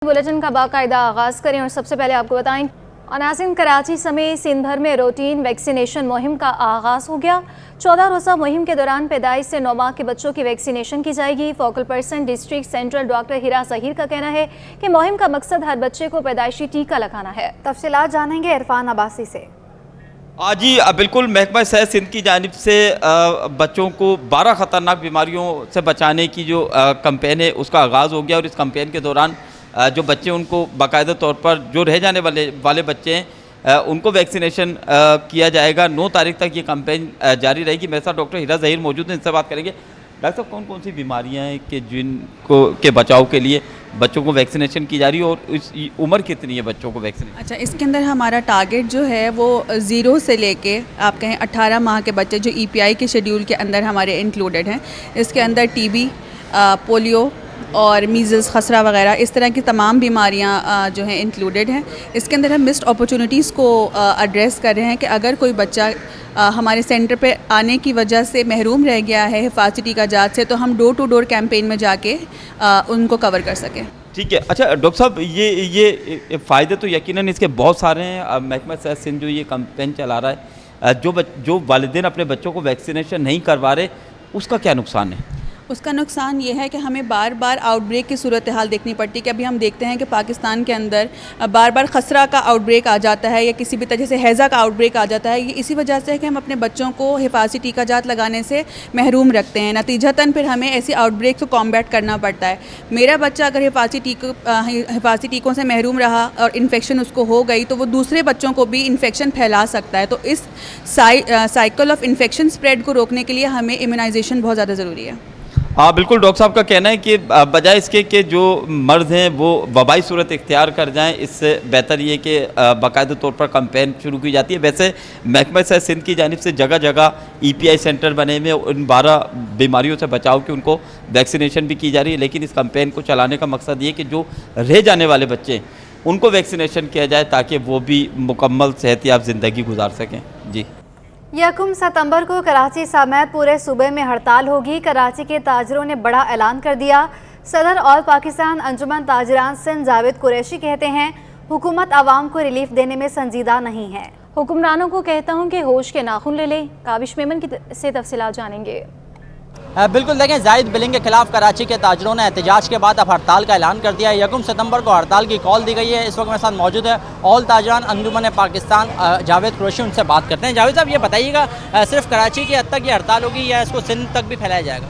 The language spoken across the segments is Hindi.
बुलेटिन का बाकायदा आगाज़ करें और सबसे पहले आपको बताएं, नाज़रीन, कराची समेत सिंध भर में रूटीन वैक्सीनेशन मुहिम का आगाज़ हो गया। 14 रोज़ा मुहिम के दौरान पैदाइश से 9 माह के बच्चों की वैक्सीनेशन की जाएगी। Focal person district central doctor Hira Zaheer का कहना है कि मुहिम का मकसद हर बच्चे को पैदाइशी टीका लगाना है। तफसीलात जानेंगे इरफान अब्बासी से। जी बिल्कुल, महकमा सेहत सिंध की जानिब से बच्चों को 12 ख़तरनाक बीमारियों से बचाने की जो कैंपेन है उसका आगाज़ हो गया और इस कैंपेन के दौरान जो बच्चे उनको बाकायदा तौर पर जो रह जाने वाले बच्चे हैं उनको वैक्सीनेशन किया जाएगा। 9 तारीख तक ये कैंपेन जारी रहेगी। मेरे साथ डॉक्टर हिरा ज़हीर मौजूद हैं, इनसे बात करेंगे। डॉक्टर साहब, कौन कौन सी बीमारियां हैं कि जिनको के बचाव के लिए बच्चों को वैक्सीनेशन की जा रही है और इस उम्र कितनी है बच्चों को वैक्सीनेशन? अच्छा, इसके अंदर हमारा टारगेट जो है वो 0 से लेके आप कहें 18 माह के बच्चे जो EPI के शेड्यूल के अंदर हमारे इंक्लूडेड हैं। इसके अंदर TB, पोलियो और मीज़ल्स, खसरा वगैरह इस तरह की तमाम बीमारियां जो हैं इंक्लूडेड हैं। इसके अंदर हम मिस्ड अपॉर्चुनिटीज़ को एड्रेस कर रहे हैं कि अगर कोई बच्चा हमारे सेंटर पे आने की वजह से महरूम रह गया है हिफाजती टीका जात से, तो हम डोर टू डोर कैंपेन में जाके उनको कवर कर सकें। ठीक है। अच्छा डॉक्टर साहब, ये फ़ायदे तो यकीनन इसके बहुत सारे हैं। महकमा सेहत सिंध जो ये कैंपेन चला रहा है, जो वालिदैन अपने बच्चों को वैक्सीनेशन नहीं करवा रहे, उसका क्या नुकसान है? उसका नुकसान ये है कि हमें बार बार आउटब्रेक की सूरत हाल देखनी पड़ती है कि अभी हम देखते हैं कि पाकिस्तान के अंदर बार बार खसरा का आउटब्रेक आ जाता है या किसी भी तरह से हैज़ा का आउटब्रेक आ जाता है। ये इसी वजह से है कि हम अपने बच्चों को हिफाजती टीका जात लगाने से महरूम रखते हैं। नतीजतन फिर हमें ऐसी आउटब्रेक को कॉम्बैट करना पड़ता है। मेरा बच्चा अगर हिफाजती टीकों से महरूम रहा और इन्फेक्शन उसको हो गई तो वो दूसरे बच्चों को भी इन्फेक्शन फैला सकता है। तो इस साइकिल ऑफ इन्फेक्शन स्प्रेड को रोकने के लिए हमें इम्यूनाइजेशन बहुत ज़्यादा ज़रूरी है। हाँ बिल्कुल, डॉक्टर साहब का कहना है कि बजाय इसके कि जो मर्ज़ हैं वो वबाई सूरत इख्तियार कर जाएं, इससे बेहतर ये कि बाकायदा तौर पर कैंपेन शुरू की जाती है। वैसे महकमा सेहत सिंध की जानिब से जगह जगह EPI सेंटर बने हुए, उन 12 बीमारियों से बचाव की उनको वैक्सीनेशन भी की जा रही है। लेकिन इस कैंपेन को चलाने का मकसद ये कि जो रह जाने वाले बच्चे हैं उनको वैक्सीनेशन किया जाए ताकि वो भी मुकम्मल सेहतियाब ज़िंदगी गुजार सकें। जी, 1 सितंबर को कराची समेत पूरे सूबे में हड़ताल होगी। कराची के ताजरों ने बड़ा ऐलान कर दिया। सदर ऑल पाकिस्तान अंजुमन ताजरान सिंध जावेद कुरैशी कहते हैं, हुकूमत आवाम को रिलीफ देने में संजीदा नहीं है। हुक्मरानों को कहता हूं कि होश के नाखून ले लें। काबिश मेमन से तफसीलात जानेंगे। बिल्कुल, देखें, जायद बिलिंग के खिलाफ कराची के ताजरों ने एहतजाज के बाद अब हड़ताल का ऐलान कर दिया है। 1 सितंबर को हड़ताल की कॉल दी गई है। इस वक्त मेरे साथ मौजूद है ऑल ताजरान अंजुमन पाकिस्तान जावेद कुरैशी, उनसे बात करते हैं। जावेद साहब, ये बताइएगा, सिर्फ कराची की हद तक ये हड़ताल होगी या इसको सिंध तक भी फैलाया जाएगा?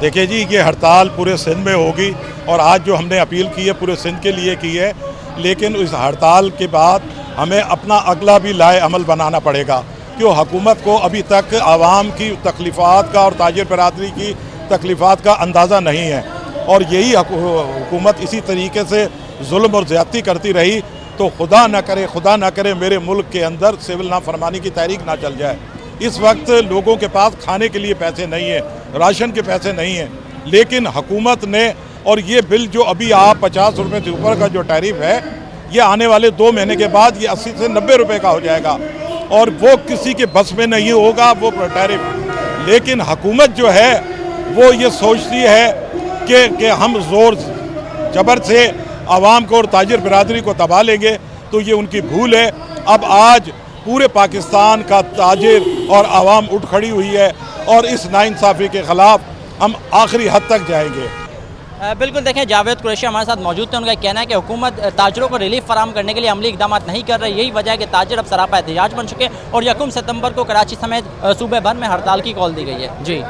देखिए जी, ये हड़ताल पूरे सिंध में होगी और आज जो हमने अपील की है पूरे सिंध के लिए की है। लेकिन इस हड़ताल के बाद हमें अपना अगला भी लाए अमल बनाना पड़ेगा, क्यों हुकूमत को अभी तक आवाम की तकलीफ़ात का और ताजिर बरादरी की तकलीफ़ात का अंदाज़ा नहीं है। और यही हुकूमत इसी तरीके से जुल्म और ज़्यादती करती रही तो खुदा न करे मेरे मुल्क के अंदर सिविल नाफरमानी की तहरीक ना चल जाए। इस वक्त लोगों के पास खाने के लिए पैसे नहीं है, राशन के पैसे नहीं हैं, लेकिन हुकूमत ने, और ये बिल जो अभी आप 50 रुपये से ऊपर का जो टैरिफ है, ये आने वाले 2 महीने के बाद ये 80 से 90 रुपये का हो जाएगा और वो किसी के बस में नहीं होगा वो टैरिफ। लेकिन हुकूमत जो है वो ये सोचती है कि हम ज़ोर जबर से आवाम को और ताजिर बिरादरी को दबा लेंगे, तो ये उनकी भूल है। अब आज पूरे पाकिस्तान का ताजिर और आवाम उठ खड़ी हुई है और इस नाइंसाफ़ी के ख़िलाफ़ हम आखिरी हद तक जाएंगे। बिल्कुल, देखें, जावेद कुरैशी हमारे साथ मौजूद थे। उनका कहना है कि हुकूमत ताजरों को रिलीफ फराहम करने के लिए अमली इकदाम नहीं कर रही। यही वजह है कि ताजिर अब सरापा एहतजाज बन चुके हैं और 1 सितंबर को कराची समेत सूबे भर में हड़ताल की कॉल दी गई है। जी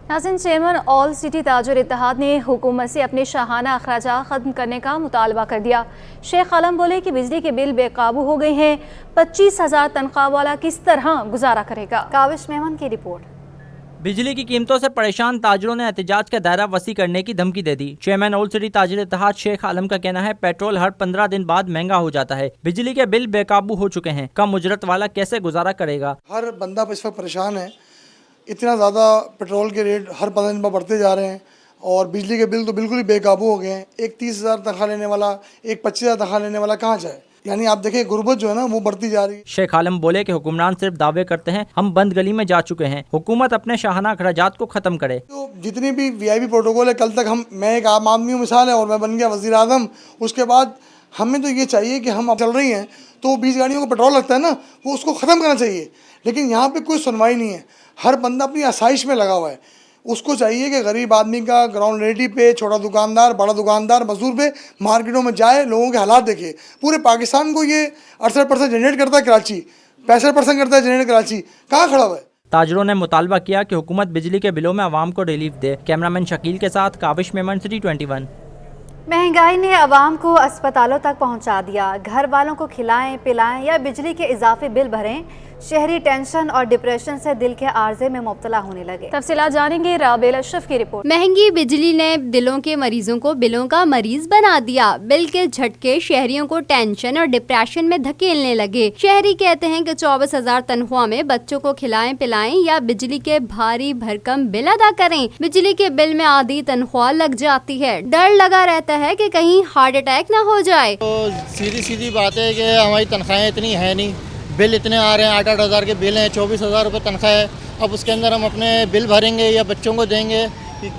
नाज़रीन, चेयरमैन ऑल सिटी ताजर इत्तेहाद ने हुकूमत से अपने शाहाना अखराजात ख़त्म करने का मुतालबा कर दिया। शेख आलम बोले कि बिजली के बिल बेकाबू हो गए हैं। 25,000 तनख्वाह वाला किस तरह गुजारा करेगा? काबिश मेमन की रिपोर्ट। बिजली की कीमतों से परेशान ताजरों ने एहतजाज का दायरा वसी करने की धमकी दे दी। चेयरमैन ऑल सिटी ताजिर इत्तेहाद शेख आलम का कहना है, पेट्रोल हर 15 दिन बाद महंगा हो जाता है, बिजली के बिल बेकाबू हो चुके हैं, कम उजरत वाला कैसे गुजारा करेगा? हर बंदा इस वक्त परेशान है। इतना ज़्यादा पेट्रोल के रेट हर 15 दिन में बढ़ते जा रहे हैं और बिजली के बिल तो बिल्कुल ही बेकाबू हो गए हैं। एक 30,000 तनख्वाह लेने वाला, एक 25,000 तनख्वाह लेने वाला कहाँ जाए? यानी आप देखें गुर्बत जो है ना वो बढ़ती जा रही है। शेख आलम बोले कि हुक्मरान सिर्फ दावे करते हैं, हम बंद गली में जा चुके हैं, हुकूमत अपने शाहाना अखराजात को खत्म करे। तो जितनी भी VIP प्रोटोकॉल है, कल तक मैं एक आम आदमी मिसाल है और मैं बन गया वज़ीर आज़म, उसके बाद हमें तो ये चाहिए कि हम अब चल रही हैं तो 20 गाड़ियों को पेट्रोल लगता है ना, वो उसको ख़त्म करना चाहिए। लेकिन यहाँ पे कोई सुनवाई नहीं है, हर बंदा अपनी आसाइश में लगा हुआ है। उसको चाहिए कि गरीब आदमी का ग्राउंड रियलिटी पे, छोटा दुकानदार, बड़ा दुकानदार, मजदूर पे मार्केटों में जाए, लोगों के हालात देखे। पूरे पाकिस्तान को ये 68% जनरेट करता है कराची, 65% करता है जनरेट कराची, कहाँ खड़ा हुआ है। ताजरों ने मुतालबा किया कि हुकूमत बिजली के बिलों में आवाम को रिलीफ दे। कैमरामैन शकील के साथ काविश मेमन, सिटी 21। महंगाई ने आवाम को अस्पतालों तक पहुंचा दिया। घर वालों को खिलाएं पिलाएं या बिजली के इजाफी बिल भरें, शहरी टेंशन और डिप्रेशन से दिल के आर्जे में मुब्तला होने लगे। तफसीलात जानेंगे राबेल अशरफ की रिपोर्ट। महंगी बिजली ने दिलों के मरीजों को बिलों का मरीज बना दिया। बिल के झटके शहरियों को टेंशन और डिप्रेशन में धकेलने लगे। शहरी कहते हैं कि 24,000 तनख्वाह में बच्चों को खिलाएं पिलाएं या बिजली के भारी भरकम बिल अदा करें। बिजली के बिल में आधी तनख्वाह लग जाती है। डर लगा रहता है कि कहीं हार्ट अटैक न हो जाए। तो सीधी बात है कि हमारी तनख्वाहें इतनी है नहीं, बिल इतने आ रहे हैं, 8-8 हज़ार के बिल हैं, 24,000 रुपये तनख्वाह है। अब उसके अंदर हम अपने बिल भरेंगे या बच्चों को देंगे,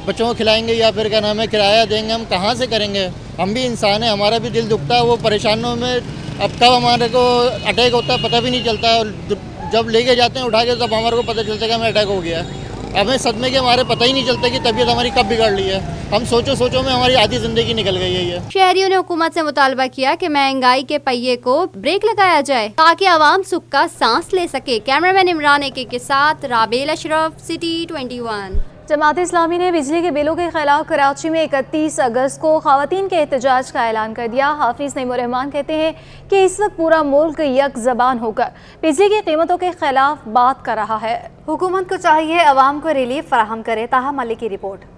बच्चों को खिलाएंगे या फिर क्या नाम है किराया देंगे, हम कहाँ से करेंगे। हम भी इंसान हैं, हमारा भी दिल दुखता है। वो परेशानियों में अब कब हमारे को अटैक होता है पता भी नहीं चलता है, और जब लेके जाते हैं उठा के तब हमारे को पता चलता है कि हमें अटैक हो गया है। हमें सदमे के हमारे पता ही नहीं चलता कि तबीयत हमारी कब बिगड़ ली है। हम सोचो में हमारी आधी जिंदगी निकल गई है ये। शहरियों ने हुकूमत से मुतालबा किया कि महंगाई के पहिए को ब्रेक लगाया जाए ताकि आवाम सुख का सांस ले सके। कैमरामैन इमरान एके के साथ राबेल अशरफ, सिटी 21। जमात इस्लामी ने बिजली के बिलों के खिलाफ कराची में 31 अगस्त को खवातीन के एहतजाज का ऐलान कर दिया। हाफिज नईमुर्रहमान कहते हैं कि इस वक्त पूरा मुल्क यक ज़बान होकर बिजली की कीमतों के खिलाफ बात कर रहा है। हुकूमत को चाहिए आवाम को रिलीफ फराहम करे। ताहा मलिक की रिपोर्ट।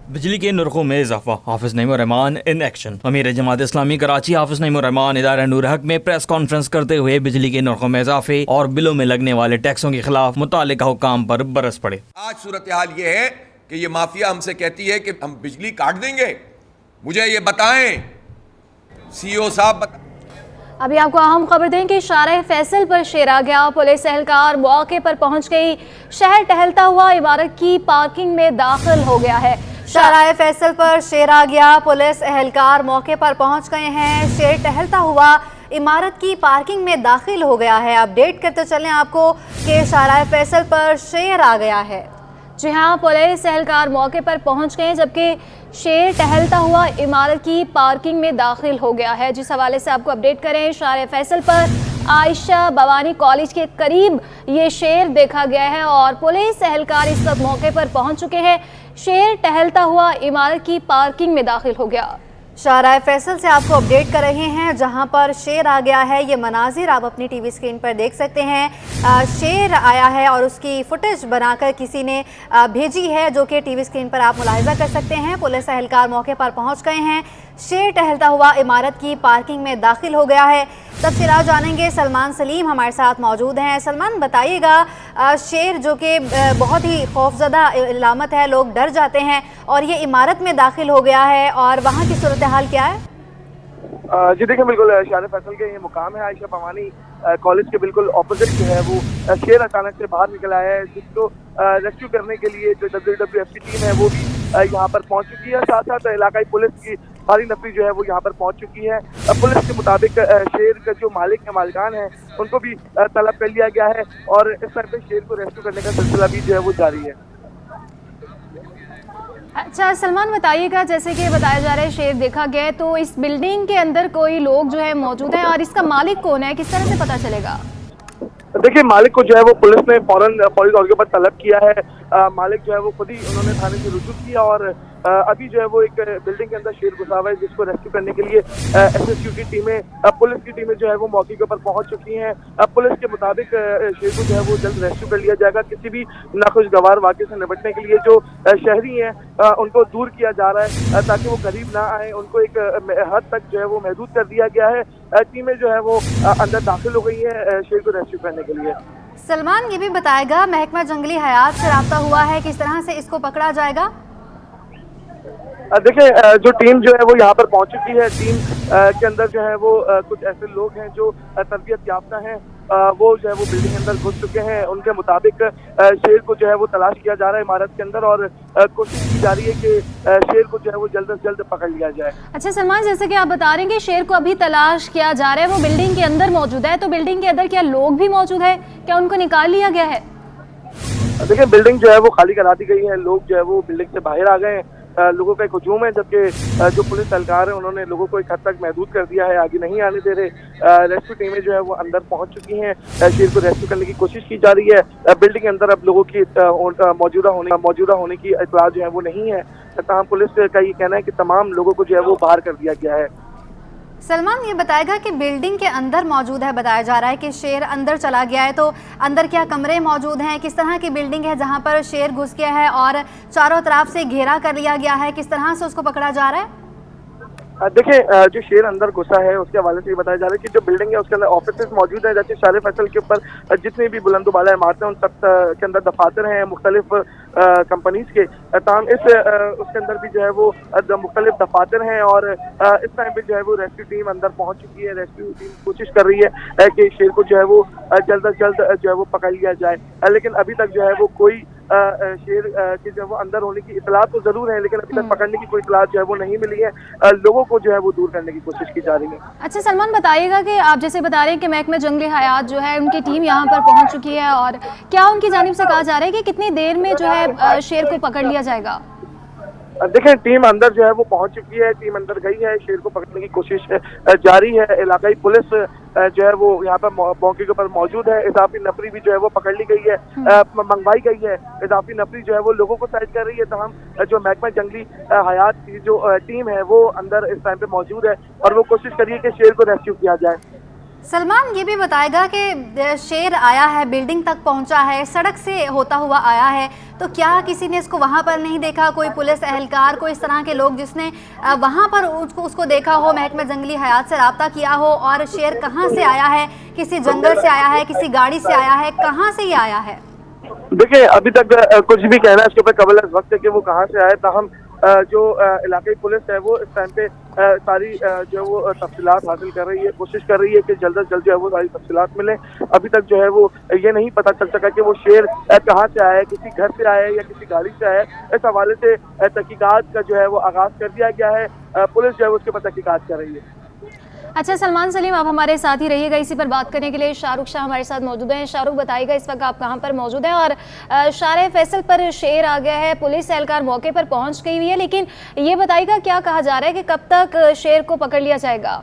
बिजली के नरखों में इजाफा, हाफिज नईमुर्रहमान इन एक्शन। अमीर जमात इस्लामी कराची हाफिज नईमुर्रहमान इदारा नूर हक में प्रेस कॉन्फ्रेंस करते हुए बिजली के नरखों में इजाफे और बिलों में लगने वाले टैक्सों के खिलाफ मुतालिका हुक्काम पर बरस पड़े। आज सूरत हाल ये है कि ये माफिया हमसे कहती है कि हम बिजली काट देंगे। मुझे ये बताएं CEO साहब, अभी आपको अहम खबर दें कि शाहराह फैसल पर शेर आ गया। पुलिस एहलकार मौके पर पहुंच गई। शहर टहलता हुआ इमारत की पार्किंग में दाखिल हो गया है। शाहराह फैसल पर शेर आ गया। पुलिस एहलकार मौके पर पहुंच गए हैं। शेर टहलता हुआ इमारत की पार्किंग में दाखिल हो गया है। अपडेट करते चलें आपको कि शाहराह फैसल पर शेर आ गया है। जी हाँ, पुलिस एहलकार मौके पर पहुंच गए जबकि शेर टहलता हुआ इमारत की पार्किंग में दाखिल हो गया है। जिस हवाले से आपको अपडेट करें, शाहराह फैसल पर आयशा भवानी कॉलेज के करीब ये शेर देखा गया है और पुलिस एहलकार इस वक्त मौके पर पहुंच चुके हैं। शेर टहलता हुआ इमारत की पार्किंग में दाखिल हो गया। शाहराह फैसल से आपको अपडेट कर रहे हैं जहां पर शेर आ गया है। ये मनाजिर आप अपनी टीवी स्क्रीन पर देख सकते हैं। शेर आया है और उसकी फुटेज बनाकर किसी ने भेजी है जो कि टीवी स्क्रीन पर आप मुलाहिजा कर सकते हैं। पुलिस एहलकार मौके पर पहुंच गए हैं। शेर टहलता हुआ इमारत की पार्किंग में दाखिल हो गया है। तफसीलात जानेंगे, सलमान सलीम हमारे साथ मौजूद हैं। सलमान, बताइएगा, शेर जो कि बहुत ही खौफजदा इलामत है, लोग डर जाते हैं और ये इमारत में दाखिल हो गया है और वहाँ की सूरत हाल क्या है? जी देखिए, बिल्कुल शाहराह फैसल के ये मुकाम है आयशा भवानी कॉलेज के बिल्कुल ऑपोजिट जो है वो शेर अचानक से बाहर निकल आया है, जिसको रेस्क्यू करने के लिए जो WWF की टीम है वो भी यहाँ पर पहुँच चुकी है। साथ साथ इलाकाई पुलिस की भारी नफरी जो है वो यहाँ पर पहुँच चुकी है। पुलिस के मुताबिक शेर का जो मालिकान है उनको भी तलब कर लिया गया है और इस टाइम पे शेर को रेस्क्यू करने का सिलसिला भी जो है वो जारी है। अच्छा सलमान, बताइएगा, जैसे कि बताया जा रहा है शेर देखा गया है, तो इस बिल्डिंग के अंदर कोई लोग जो है मौजूद हैं और इसका मालिक कौन है, किस तरह से पता चलेगा? देखिए, मालिक को जो है वो पुलिस ने फौरन पुलिस के ऊपर तलब किया है। मालिक जो है वो खुद ही उन्होंने थाने से रुजू किया और अभी जो है वो एक बिल्डिंग के अंदर शेर घुसा हुआ है जिसको रेस्क्यू करने के लिए SSU की टीमें, पुलिस की टीमें जो है वो मौके के ऊपर पहुंच चुकी हैं। पुलिस के मुताबिक शेर को जो है वो जल्द रेस्क्यू कर लिया जाएगा। किसी भी नाखुशगवार वाक़े से निपटने के लिए जो शहरी हैं उनको दूर किया जा रहा है ताकि वो करीब ना आए। उनको एक हद तक जो है वो महदूद कर दिया गया है। टीमें जो है वो अंदर दाखिल हो गई है शेर को रेस्क्यू करने के लिए। सलमान, ये भी बताएगा, महकमा जंगली हयात से राब्ता हुआ है, किस तरह से इसको पकड़ा जाएगा? देखिए जो टीम जो है वो यहाँ पर पहुंच चुकी है। टीम के अंदर जो है वो कुछ ऐसे लोग हैं जो तरबियत याफ्ता हैं, वो जो है वो बिल्डिंग के अंदर घुस चुके हैं। उनके मुताबिक शेर को जो है वो तलाश किया जा रहा है इमारत के अंदर और कोशिश की जा रही है कि शेर को जो है वो जल्द से जल्द पकड़ लिया जाए। अच्छा सलमान, जैसे कि आप बता रहे हैं कि शेर को अभी तलाश किया जा रहा है, वो बिल्डिंग के अंदर मौजूद है, तो बिल्डिंग के अंदर क्या लोग भी मौजूद है, क्या उनको निकाल लिया गया है? देखिए बिल्डिंग जो है वो खाली करा दी गई है, लोग जो है वो बिल्डिंग से बाहर आ गए हैं। लोगों का एक हुजूम है, जबकि जो पुलिस एहलकार है उन्होंने लोगों को एक हद तक महदूद कर दिया है, आगे नहीं आने दे रहे। रेस्क्यू टीमें जो है वो अंदर पहुंच चुकी हैं, शेर को रेस्क्यू करने की कोशिश की जा रही है। बिल्डिंग के अंदर अब लोगों की मौजूदा होने की इत्तला जो है वो नहीं है। तमाम पुलिस का ये कहना है कि तमाम लोगों को जो है वो बाहर कर दिया गया है। सलमान ये बताएगा कि बिल्डिंग के अंदर मौजूद है, बताया जा रहा है कि शेर अंदर चला गया है, तो अंदर क्या कमरे मौजूद हैं, किस तरह की बिल्डिंग है जहां पर शेर घुस गया है और चारों तरफ से घेरा कर लिया गया है, किस तरह से उसको पकड़ा जा रहा है? देखिए जो शेर अंदर घुसा है उसके हवाले से ये बताया जा रहा है कि जो बिल्डिंग है उसके अंदर ऑफिसेज मौजूद है, जैसे शार फैसल के ऊपर जितनी भी बुलंदोबाला इमारतें उन सब के अंदर दफातर हैं मुख्तलिफ कंपनीज के। तमाम उसके अंदर भी जो है वो मुख्तलिफ दफातर हैं और इस टाइम पे जो है वो रेस्क्यू टीम अंदर पहुंच चुकी है। रेस्क्यू टीम कोशिश कर रही है कि शेर को जो है वो जल्द से जल्द जो है वो पकड़ लिया जाए, लेकिन अभी तक जो है वो कोई शेर के जो है वो अंदर होने की इतला तो जरूर है, लेकिन अभी तक पकड़ने की कोई इतला जो है वो नहीं मिली है। लोगों को जो है वो दूर करने की कोशिश की जा रही है। अच्छा सलमान, बताइएगा कि आप जैसे बता रहे हैं कि महकमा जंगली हयात जो है उनकी टीम यहाँ पर पहुँच चुकी है, और क्या उनकी जानिब से कहा जा रहा है कि कितनी देर में जो है शेर को पकड़ लिया जाएगा? देखिए टीम अंदर जो है वो पहुंच चुकी है, टीम अंदर गई है, शेर को पकड़ने की कोशिश जारी है। इलाकाई पुलिस जो है वो यहाँ पर मौके के ऊपर मौजूद है। इजाफी नफरी भी जो है वो पकड़ ली गई है, मंगवाई गई है। इजाफी नफरी जो है वो लोगों को साइड कर रही है। तमाम जो महकमा जंगली हयात की जो टीम है वो अंदर इस टाइम पे मौजूद है और वो कोशिश कर रही है कि शेर को रेस्क्यू किया जाए। सलमान ये भी बताएगा कि शेर आया है, बिल्डिंग तक पहुंचा है, सड़क से होता हुआ आया है, तो क्या किसी ने इसको वहां पर नहीं देखा, कोई पुलिस एहलकार, कोई इस तरह के लोग जिसने वहां पर उसको देखा हो, महकमा जंगली हयात से रब्ता किया हो? और शेर कहां से आया है, किसी जंगल से आया है, किसी गाड़ी से आया है, कहां से ये आया है? देखिए अभी तक कुछ भी कहना है इसके ऊपर कबल वक्त है कि वो कहाँ से आए, ताहम जो इलाकाई पुलिस है वो इस टाइम पे सारी जो वो तफसीलात हासिल कर रही है, कोशिश कर रही है कि जल्द से जल्द जो है वो सारी तफसीलात मिले। अभी तक जो है वो ये नहीं पता चल सका कि वो शेर कहाँ से आया है, किसी घर से आया है या किसी गाड़ी से आया है। इस हवाले से तहकीकात का जो है वो आगाज कर दिया गया है, पुलिस जो है उसके ऊपर तहकीकात कर रही है। अच्छा सलमान सलीम, आप हमारे साथ ही रहिएगा। इसी पर बात करने के लिए शाहरुख शाह हमारे साथ मौजूद हैं। शाहरुख बताइएगा इस वक्त आप कहां पर मौजूद हैं, और शार फैसल पर शेर आ गया है, पुलिस एहलकार मौके पर पहुंच गई हुई है, लेकिन ये बताइएगा क्या कहा जा रहा है कि कब तक शेर को पकड़ लिया जाएगा?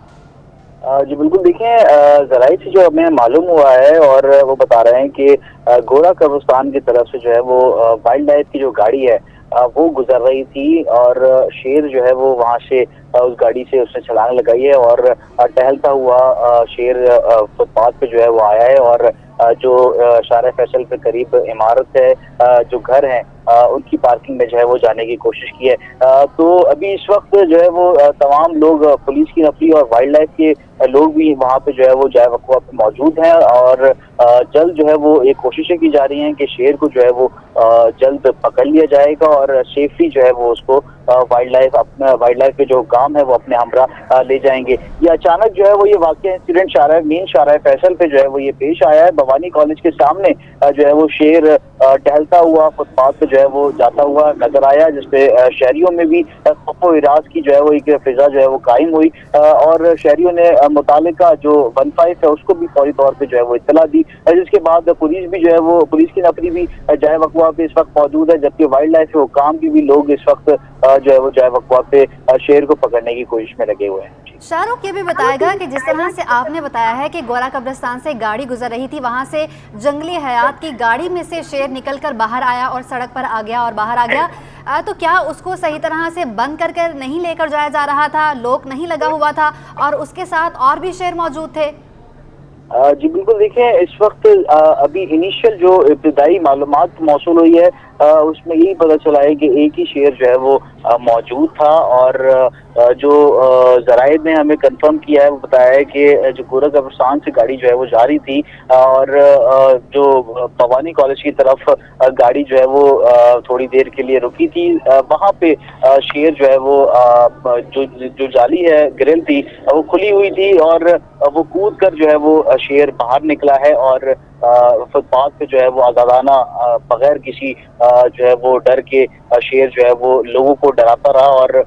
जी बिल्कुल, देखें जराई से जो हमें मालूम हुआ है और वो बता रहे हैं कि घोड़ा कब्रिस्तान की तरफ से जो है वो वाइल्ड लाइफ की जो गाड़ी है वो गुजर रही थी और शेर जो है वो वहां से उस गाड़ी से उसने छलांग लगाई है और टहलता हुआ शेर फुटपाथ पे जो है वो आया है और जो शार फैसल के करीब इमारत है, जो घर है उनकी पार्किंग में जो है वो जाने की कोशिश की है। तो अभी इस वक्त जो है वो तमाम लोग, पुलिस की नफरी और वाइल्ड लाइफ के लोग भी वहाँ पे जो है वो जाए वक़्वा पे मौजूद हैं और जल्द जो है वो एक कोशिशें की जा रही हैं कि शेर को जो है वो जल्द पकड़ लिया जाएगा और सेफली जो है वो उसको वाइल्ड लाइफ के जो काम है वो अपने हमरा ले जाएंगे। ये अचानक जो है वो ये वाकया इंसिडेंट शारा फैसल पे जो है वो ये पेश आया है। भवानी कॉलेज के सामने जो है वो शेर टहलता हुआ फुटपाथ पे जो है वो जाता हुआ नजर आया, जिसपे शहरियों में भी खौफ-ओ-इराज की जो है वो एक फिजा जो है वो कायम हुई और शहरियों ने मुतालिका जो 15 है उसको भी फौरी तौर पे जो है वो इत्तला दी, जिसके बाद पुलिस भी जो है वो पुलिस की नफरी भी जाए वक़वा पे इस वक्त मौजूद है, जबकि वाइल्ड लाइफ हुकाम की भी लोग इस वक्त जो है वो जाए वक़वा पे शेर को पकड़ने की कोशिश में लगे हुए हैं। शाहरुख ये भी बताएगा कि जिस तरह से आपने बताया है कि गोरा कब्रिस्तान से गाड़ी गुजर रही थी, वहां से जंगली हयात की गाड़ी में से शेर निकलकर बाहर आया और सड़क पर आ गया और बाहर आ गया, तो क्या उसको सही तरह से बंद कर नहीं लेकर जाया जा रहा था, लॉक नहीं लगा हुआ था और उसके साथ और भी शेर मौजूद थे? जी बिल्कुल, देखिए इस वक्त अभी इनिशियल जो इब्तिदाई मालूमात मौसूल हुई है उसमें यही पता चला है कि एक ही शेर जो है वो मौजूद था। और जो ज़राइद ने हमें कंफर्म किया है, वो बताया है कि जो गोरा कब्रिस्तान से गाड़ी जो है वो जा रही थी और जो भवानी कॉलेज की तरफ गाड़ी जो है वो थोड़ी देर के लिए रुकी थी। वहाँ पे शेर जो है वो जो जाली है, ग्रिल थी, वो खुली हुई थी और वो कूद कर जो है वो शेर बाहर निकला है और फुटपाथ पे जो है वो आजादाना बगैर किसी जो है वो डर के शेर जो है वो लोगों को डराता रहा। और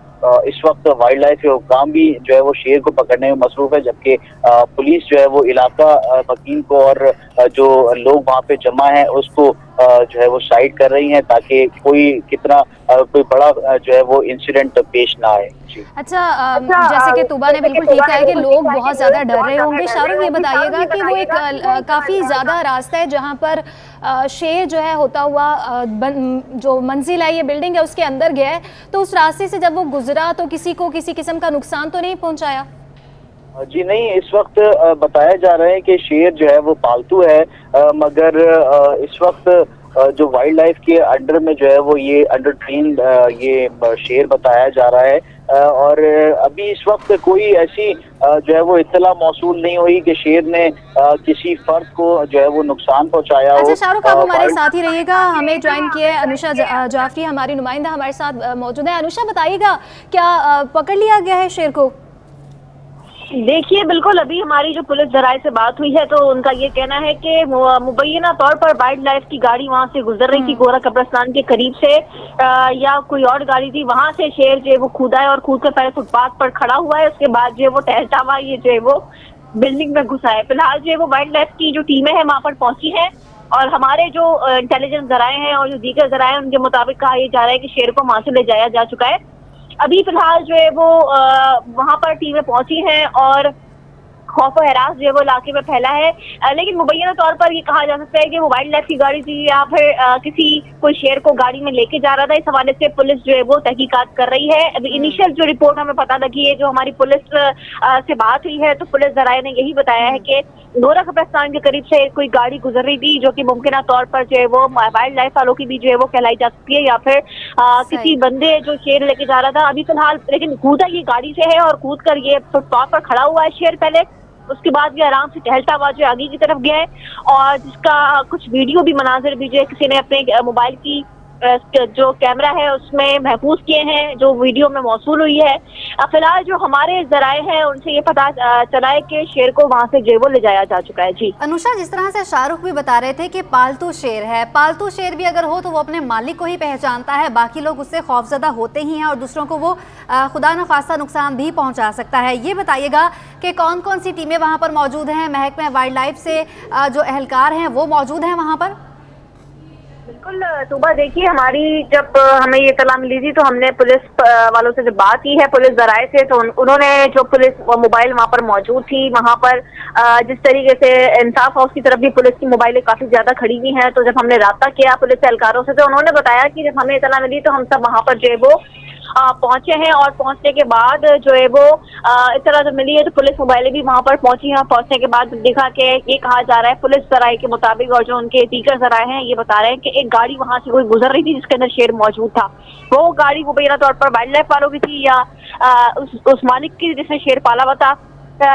इस वक्त वाइल्ड लाइफ के हुक्काम भी जो है वो शेर को पकड़ने में मसरूफ है, जबकि पुलिस जो है वो इलाका वकील को और जो लोग वहाँ पे जमा है उसको जो है वो साइड कर रही हैं ताकि कोई बड़ा जो है वो इंसिडेंट पेश ना आए। अच्छा, जैसे कि तूबा ने बिल्कुल ठीक कहा है कि लोग बहुत ज़्यादा डर रहे होंगे। शाहरुख, ये बताइएगा कि वो एक काफ़ी ज़्यादा रास्ता है जहाँ पर शेर जो है होता हुआ जो मंजिल है, ये बिल्डिंग है, उसके अंदर गया है, तो उस रास्ते से जब वो गुजरा तो किसी को किसी किस्म का नुकसान तो नहीं पहुँचाया? जी नहीं, इस वक्त बताया जा रहा है कि शेर जो है वो पालतू है, मगर इस वक्त जो वाइल्ड लाइफ के अंडर में जो है वो ये अंडर ट्रेन ये शेर बताया जा रहा है। और अभी इस वक्त कोई ऐसी जो है वो इत्तला मौसूल नहीं हुई कि शेर ने किसी फर्द को जो है वो नुकसान पहुंचाया हो। अच्छा शाहरुख, आप हमारे साथ ही रहिएगा। हमें ज्वाइन किया है अनुषा जाफरी, हमारी नुमाइंदा हमारे साथ मौजूद है। अनुषा, बताइएगा क्या पकड़ लिया गया है शेर को? देखिए, बिल्कुल अभी हमारी जो पुलिस जराये से बात हुई है तो उनका ये कहना है कि मुबैना तौर पर वाइल्ड लाइफ की गाड़ी वहां से गुजर रही थी गोरा कब्रिस्तान के करीब से, या कोई और गाड़ी थी, वहां से शेर जो है वो कूदा है और कूद कर पहले फुटपाथ पर खड़ा हुआ है, उसके बाद जो है वो टहलता हुआ ये जो है वो बिल्डिंग में घुसा है। फिलहाल जो है वो वाइल्ड लाइफ की जो टीमें हैं वहां पर पहुंची है और हमारे जो इंटेलिजेंस जराये हैं और जो दीगर जराये हैं उनके मुताबिक कहा यह जा रहा है कि शेर को वहां से ले जाया जा चुका है। अभी फिलहाल जो है वो वहां पर टीमें पहुंची हैं और खौफ और हरास जो है वो इलाके में फैला है। लेकिन मुबैना तौर पर ये कहा जा सकता है कि वो वाइल्ड लाइफ की गाड़ी थी या फिर कोई शेर को गाड़ी में लेके जा रहा था। इस हवाले से पुलिस जो है वो तहकीकात कर रही है। अभी इनिशियल जो रिपोर्ट हमें पता लगी है, जो हमारी पुलिस से बात हुई है, तो पुलिस जराये ने यही बताया है कि गोरा कब्रिस्तान के करीब से कोई गाड़ी गुजर रही थी जो कि मुमकिन तौर पर जो है वो वाइल्ड लाइफ वालों की भी जो है वो कहलाई जा सकती है या फिर किसी बंदे जो शेर लेके जा रहा था। अभी फिलहाल लेकिन कूदा ये गाड़ी से है और कूद कर ये फुटपाथ पर खड़ा हुआ है शेर पहले, उसके बाद ये आराम से टहलता हुआ जो आगे की तरफ गया है और जिसका कुछ वीडियो भी मनाजिर भी जो है किसी ने अपने मोबाइल की जो कैमरा है उसमें महफूज किए हैं, जो वीडियो में मौसूल हुई है। फिलहाल जो हमारे जराये हैं उनसे ये पता चला है कि शेर को वहां से जो वो ले जाया जा चुका है। जी अनुषा, जिस तरह से शाहरुख भी बता रहे थे कि पालतू शेर है, पालतू शेर भी अगर हो तो वो अपने मालिक को ही पहचानता है, बाकी लोग उससे खौफजदा होते ही हैं और दूसरों को वो खुदा न खास्ता नुकसान भी पहुंचा सकता है। ये बताइएगा कि कौन कौन सी टीमें वहाँ पर मौजूद हैं? महकमा वाइल्ड लाइफ से जो एहलकार हैं वो मौजूद हैं वहाँ पर? बिल्कुल सुबह देखिए, हमारी जब हमें ये इत्तला मिली थी तो हमने पुलिस वालों से जब बात की है, पुलिस जराये से, तो उन्होंने जो पुलिस मोबाइल वहाँ पर मौजूद थी, वहाँ पर जिस तरीके से इंसाफ हाउस की तरफ भी पुलिस की मोबाइलें काफी ज्यादा खड़ी हुई हैं, तो जब हमने राब्ता किया पुलिस एहलकारों से तो उन्होंने बताया कि जब हमें इत्तला मिली तो हम सब वहाँ पर जो है वो पहुंचे हैं और पहुंचने के बाद जो है वो इतना तो मिली है तो पुलिस मोबाइलें भी वहां पर पहुंची हैं। पहुंचने के बाद देखा कि ये कहा जा रहा है पुलिस जराये के मुताबिक और जो उनके दीगर जराये हैं ये बता रहे हैं कि एक गाड़ी वहां से कोई गुजर रही थी जिसके अंदर शेर मौजूद था। वो गाड़ी मुबैना तौर पर वाइल्ड लाइफ वालों की थी या उस मालिक की जिसने शेर पाला हुआ था।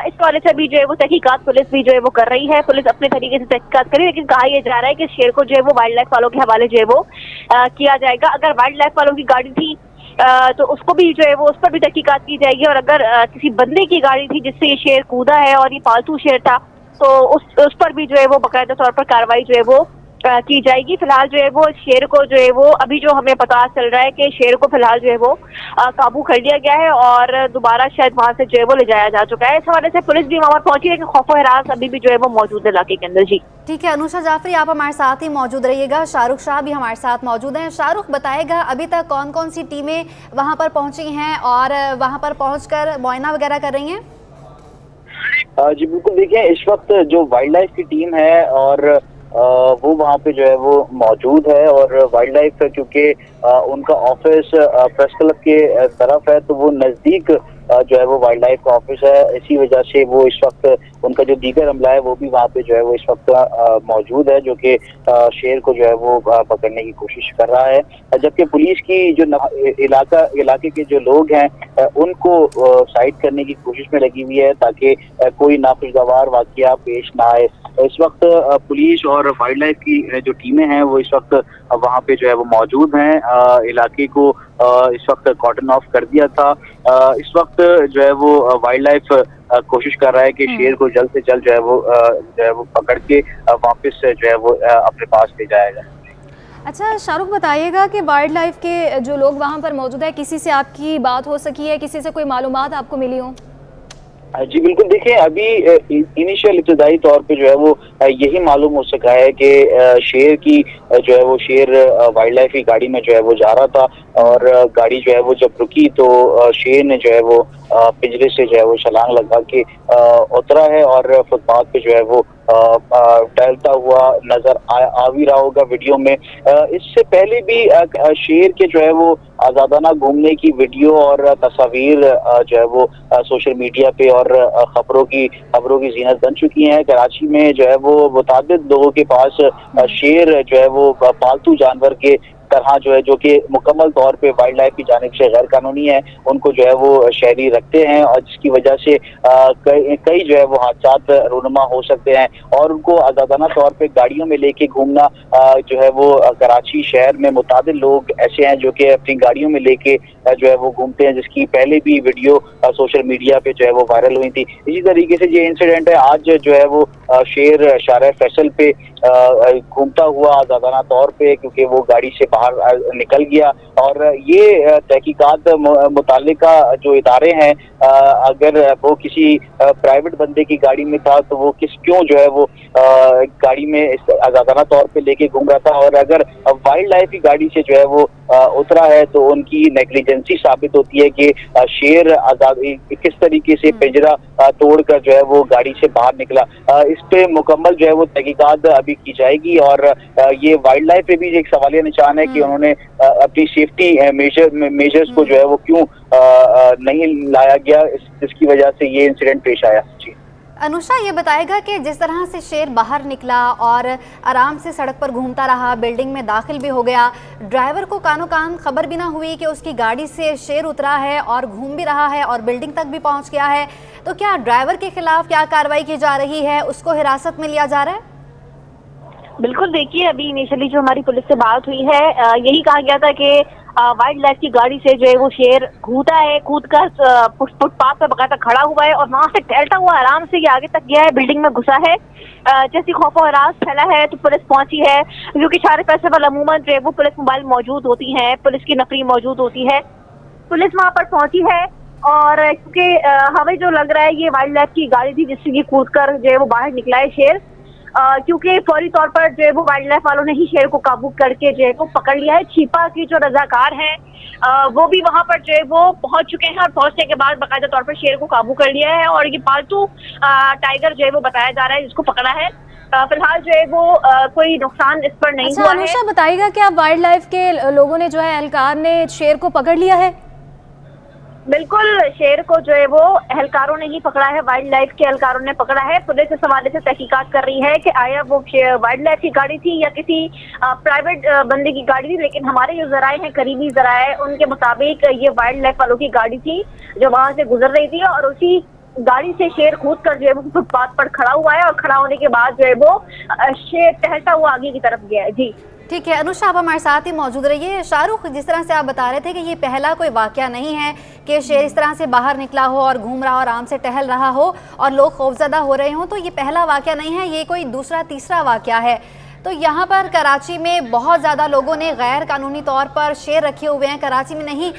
इस वाले से भी जो है वो तहकीकात पुलिस भी जो है वो कर रही है, पुलिस अपने तरीके से तहकीकात करी, लेकिन कहा यह जा रहा है कि शेर को जो है वो वाइल्ड लाइफ वालों के हवाले जो है वो किया जाएगा। अगर वाइल्ड लाइफ वालों की गाड़ी थी तो उसको भी जो है वो उस पर भी तहकीकात की जाएगी और अगर किसी बंदे की गाड़ी थी जिससे ये शेर कूदा है और ये पालतू शेर था तो उस पर भी जो है वो बाकायदा तौर पर कार्रवाई जो है वो की जाएगी। फिलहाल जो है वो शेर को जो है वो अभी जो हमें पता चल रहा है कि शेर को फिलहाल जो है वो काबू कर लिया गया है और दोबारा शायद वहां से जो है वो ले जाया जा चुका है। इस हवाले से पुलिस भी वहां पर पहुंची है, लेकिन खौफ हरास अभी भी जो है वो मौजूद है इलाके के अंदर। जी ठीक है, अनुषा जाफरी आप हमारे साथ ही मौजूद रहिएगा। शाहरुख शाह भी हमारे साथ मौजूद हैं। शाहरुख, बताएगा अभी तक कौन कौन सी टीमें वहाँ पर पहुँची हैं और वहाँ पर पहुँच कर मुआयना वगैरह कर रही हैं? जी बिल्कुल, देखिए इस वक्त जो वाइल्ड लाइफ की टीम है और वो वहाँ पे जो है वो मौजूद है और वाइल्ड लाइफ क्योंकि उनका ऑफिस प्रेस क्लब के तरफ है तो वो नज़दीक जो है वो वाइल्ड लाइफ का ऑफिस है। इसी वजह से वो इस वक्त उनका जो दीगर अमला है वो भी वहाँ पे जो है वो इस वक्त मौजूद है, जो कि शेर को जो है वो पकड़ने की कोशिश कर रहा है। जबकि पुलिस की जो इलाके के जो लोग हैं उनको साइड करने की कोशिश में लगी हुई है ताकि कोई नाखुशगवार वाकया पेश ना आए। इस वक्त पुलिस और वाइल्ड लाइफ की जो टीमें हैं वो इस वक्त वहाँ पे जो है वो मौजूद हैं। इलाके को इस वक्त कॉर्डन ऑफ कर दिया था। इस वक्त जो है वो वाइल्ड लाइफ कोशिश कर रहा है कि शेर को जल्द से जल्द जो है वो पकड़ के वापस जो है वो अपने पास ले जाया जाए। अच्छा शाहरुख, बताइएगा कि वाइल्ड लाइफ के जो लोग वहाँ पर मौजूद है, किसी से आपकी बात हो सकी है, किसी से कोई मालूमात आपको मिली हो? जी बिल्कुल, देखिए अभी इनिशियल इब्तदाई तौर पे जो है वो यही मालूम हो सका है कि शेर की जो है वो शेर वाइल्ड लाइफ की गाड़ी में जो है वो जा रहा था और गाड़ी जो है वो जब रुकी तो शेर ने जो है वो पिंजरे से जो है वो छलांग लगा के उतरा है और फुटपाथ पे जो है वो टहलता हुआ नजर आ भी रहा होगा वीडियो में। इससे पहले भी शेर के जो है वो आजादाना घूमने की वीडियो और तस्वीर जो है वो सोशल मीडिया पे और खबरों की जीनत बन चुकी हैं। कराची में जो है वो मुतादिद लोगों के पास शेर जो है वो पालतू जानवर के तरह जो है, जो कि मुकम्मल तौर पे वाइल्ड लाइफ की जानिब से गैर कानूनी है, उनको जो है वो शहरी रखते हैं और जिसकी वजह से कई जो है वो हादसात रूनुमा हो सकते हैं और उनको आजादाना तौर पे गाड़ियों में लेके घूमना जो है वो कराची शहर में मुतादिद लोग ऐसे हैं जो कि अपनी गाड़ियों में लेके जो है वो घूमते हैं, जिसकी पहले भी वीडियो सोशल मीडिया पे जो है वो वायरल हुई थी। इसी तरीके से ये इंसिडेंट है, आज जो है वो शेर शारा फैसल पे घूमता हुआ आजादाना तौर पे, क्योंकि वो गाड़ी से बाहर निकल गया और ये तहकीकात मुतालिका जो इदारे हैं, अगर वो किसी प्राइवेट बंदे की गाड़ी में था तो वो क्यों जो है वो गाड़ी में आजादाना तौर पे लेके घूम रहा था, और अगर वाइल्ड लाइफ की गाड़ी से जो है वो उतरा है तो उनकी नेग्लिजेंसी साबित होती है कि शेर आजाद किस तरीके से पिंजरा तोड़कर जो है वो गाड़ी से बाहर निकला। इस पे मुकम्मल जो है वो तहकीकात अभी की जाएगी और ये वाइल्ड लाइफ पे भी एक सवालिया निशान है कि उन्होंने अपनी सेफ्टी मेजर्स को जो है वो क्यों नहीं लाया गया, जिसकी वजह से ये इंसिडेंट पेश आया। जी अनुषा, ये बताएगा कि जिस तरह से शेर बाहर निकला और आराम से सड़क पर घूमता रहा, बिल्डिंग में दाखिल भी हो गया, ड्राइवर को कानो कान खबर भी ना हुई कि उसकी गाड़ी से शेर उतरा है और घूम भी रहा है और बिल्डिंग तक भी पहुंच गया है, तो क्या ड्राइवर के खिलाफ क्या कार्रवाई की जा रही है? उसको हिरासत में लिया जा रहा है? बिल्कुल, देखिए अभी इनिशियली जो हमारी पुलिस से बात हुई है, यही कहा गया था कि वाइल्ड लाइफ की गाड़ी से जो है वो शेर कूद कर फुटपाथ पर बकायदा खड़ा हुआ है और वहां से टहलता हुआ आराम से ये आगे तक गया है, बिल्डिंग में घुसा है। जैसी खौफ और हरास फैला है तो पुलिस पहुंची है, क्योंकि शारे फैसल अमूमन जो है वो पुलिस मोबाइल मौजूद होती है, पुलिस की नफरी मौजूद होती है, पुलिस वहां पर पहुंची है और क्योंकि हमें जो लग रहा है ये वाइल्ड लाइफ की गाड़ी थी जिससे ये कूद कर जो है वो बाहर निकला है शेर, क्योंकि फौरी तौर पर जो है वो वाइल्ड लाइफ वालों ने ही शेर को काबू करके जो है वो पकड़ लिया है। छिपा की जो रजाकार हैं वो भी वहां पर जो है वो पहुंच चुके हैं और पहुंचने के बाद बाकायदा तौर पर शेर को काबू कर लिया है और ये पालतू टाइगर जो है वो बताया जा रहा है जिसको पकड़ा है। फिलहाल जो है वो कोई नुकसान इस पर नहीं हुआ है। अनुषा, बताइएगा क्या वाइल्ड लाइफ के लोगों ने जो है एहलकार ने शेर को पकड़ लिया है? बिल्कुल, शेर को जो है वो एहलकारों ने ही पकड़ा है, वाइल्ड लाइफ के एहलकारों ने पकड़ा है। पुलिस इस हवाले से तहकीकात कर रही है कि आया वो वाइल्ड लाइफ की गाड़ी थी या किसी प्राइवेट बंदे की गाड़ी थी, लेकिन हमारे जो जराए हैं, करीबी जराए, उनके मुताबिक ये वाइल्ड लाइफ वालों की गाड़ी थी जो वहां से गुजर रही थी और उसी गाड़ी से शेर कूद कर जो है वो फुटपाथ पर खड़ा हुआ है और खड़ा होने के बाद जो है वो शेर टहलता हुआ आगे की तरफ गया है। जी ठीक है अनुषा, आप हमारे साथ ही मौजूद रहिए। शाहरुख, जिस तरह से आप बता रहे थे कि ये पहला कोई वाकया नहीं है कि शेर इस तरह से बाहर निकला हो और घूम रहा हो, आराम से टहल रहा हो और लोग खौफजदा हो रहे हों, तो ये पहला वाकया नहीं है, ये कोई दूसरा तीसरा वाकया है। तो यहाँ पर कराची में बहुत ज़्यादा लोगों ने गैर कानूनी तौर पर शेर रखे हुए हैं। कराची में नहीं,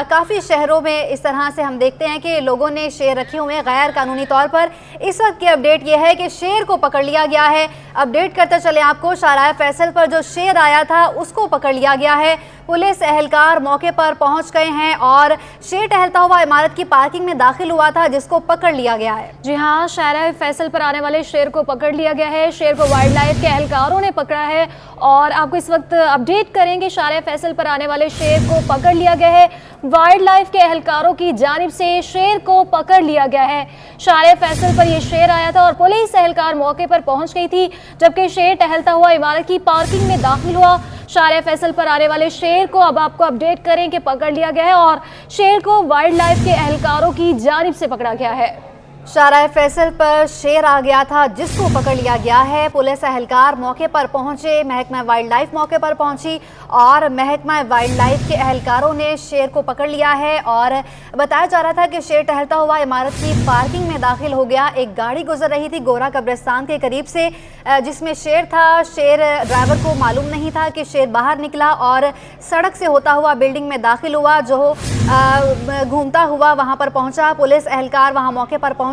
काफ़ी शहरों में इस तरह से हम देखते हैं कि लोगों ने शेर रखे हुए हैं गैर कानूनी तौर पर। इस वक्त की अपडेट ये है कि शेर को पकड़ लिया गया है। अपडेट करते चले आपको, शाराय फैसल पर जो शेर आया था उसको पकड़ लिया गया है। पुलिस एहलकार मौके पर पहुंच गए हैं और शेर टहलता हुआ इमारत की पार्किंग में दाखिल हुआ था, जिसको पकड़ लिया गया है। जी हाँ, शाहराह फैसल पर आने वाले शेर को पकड़ लिया गया है। शेर को वाइल्ड लाइफ के एहलकारों ने पकड़ा है और आपको इस वक्त अपडेट करेंगे। शाहराह फैसल पर आने वाले शेर को पकड़ लिया गया है। वाइल्ड लाइफ के एहलकारों की जानिब से शेर को पकड़ लिया गया है। शाहराह फैसल पर यह शेर आया था और पुलिस एहलकार मौके पर पहुंच गई थी, जबकि शेर टहलता हुआ इमारत की पार्किंग में दाखिल हुआ। शाहराह फैसल पर आने वाले शेर को अब आपको अपडेट करें कि पकड़ लिया गया है और शेर को वाइल्ड लाइफ के एहलकारों की जानिब से पकड़ा गया है। शाहराह फैसल पर शेर आ गया था, जिसको पकड़ लिया गया है। पुलिस एहलकार मौके पर पहुंचे, महकमा वाइल्ड लाइफ मौके पर पहुंची और महकमा वाइल्ड लाइफ के एहलकारों ने शेर को पकड़ लिया है। और बताया जा रहा था कि शेर टहलता हुआ इमारत की पार्किंग में दाखिल हो गया। एक गाड़ी गुजर रही थी गोरा कब्रिस्तान के करीब से, जिसमें शेर था। शेर ड्राइवर को मालूम नहीं था कि शेर बाहर निकला और सड़क से होता हुआ बिल्डिंग में दाखिल हुआ, जो घूमता हुआ वहां पर पहुंचा। पुलिस एहलकार वहां मौके पर पहुंचे,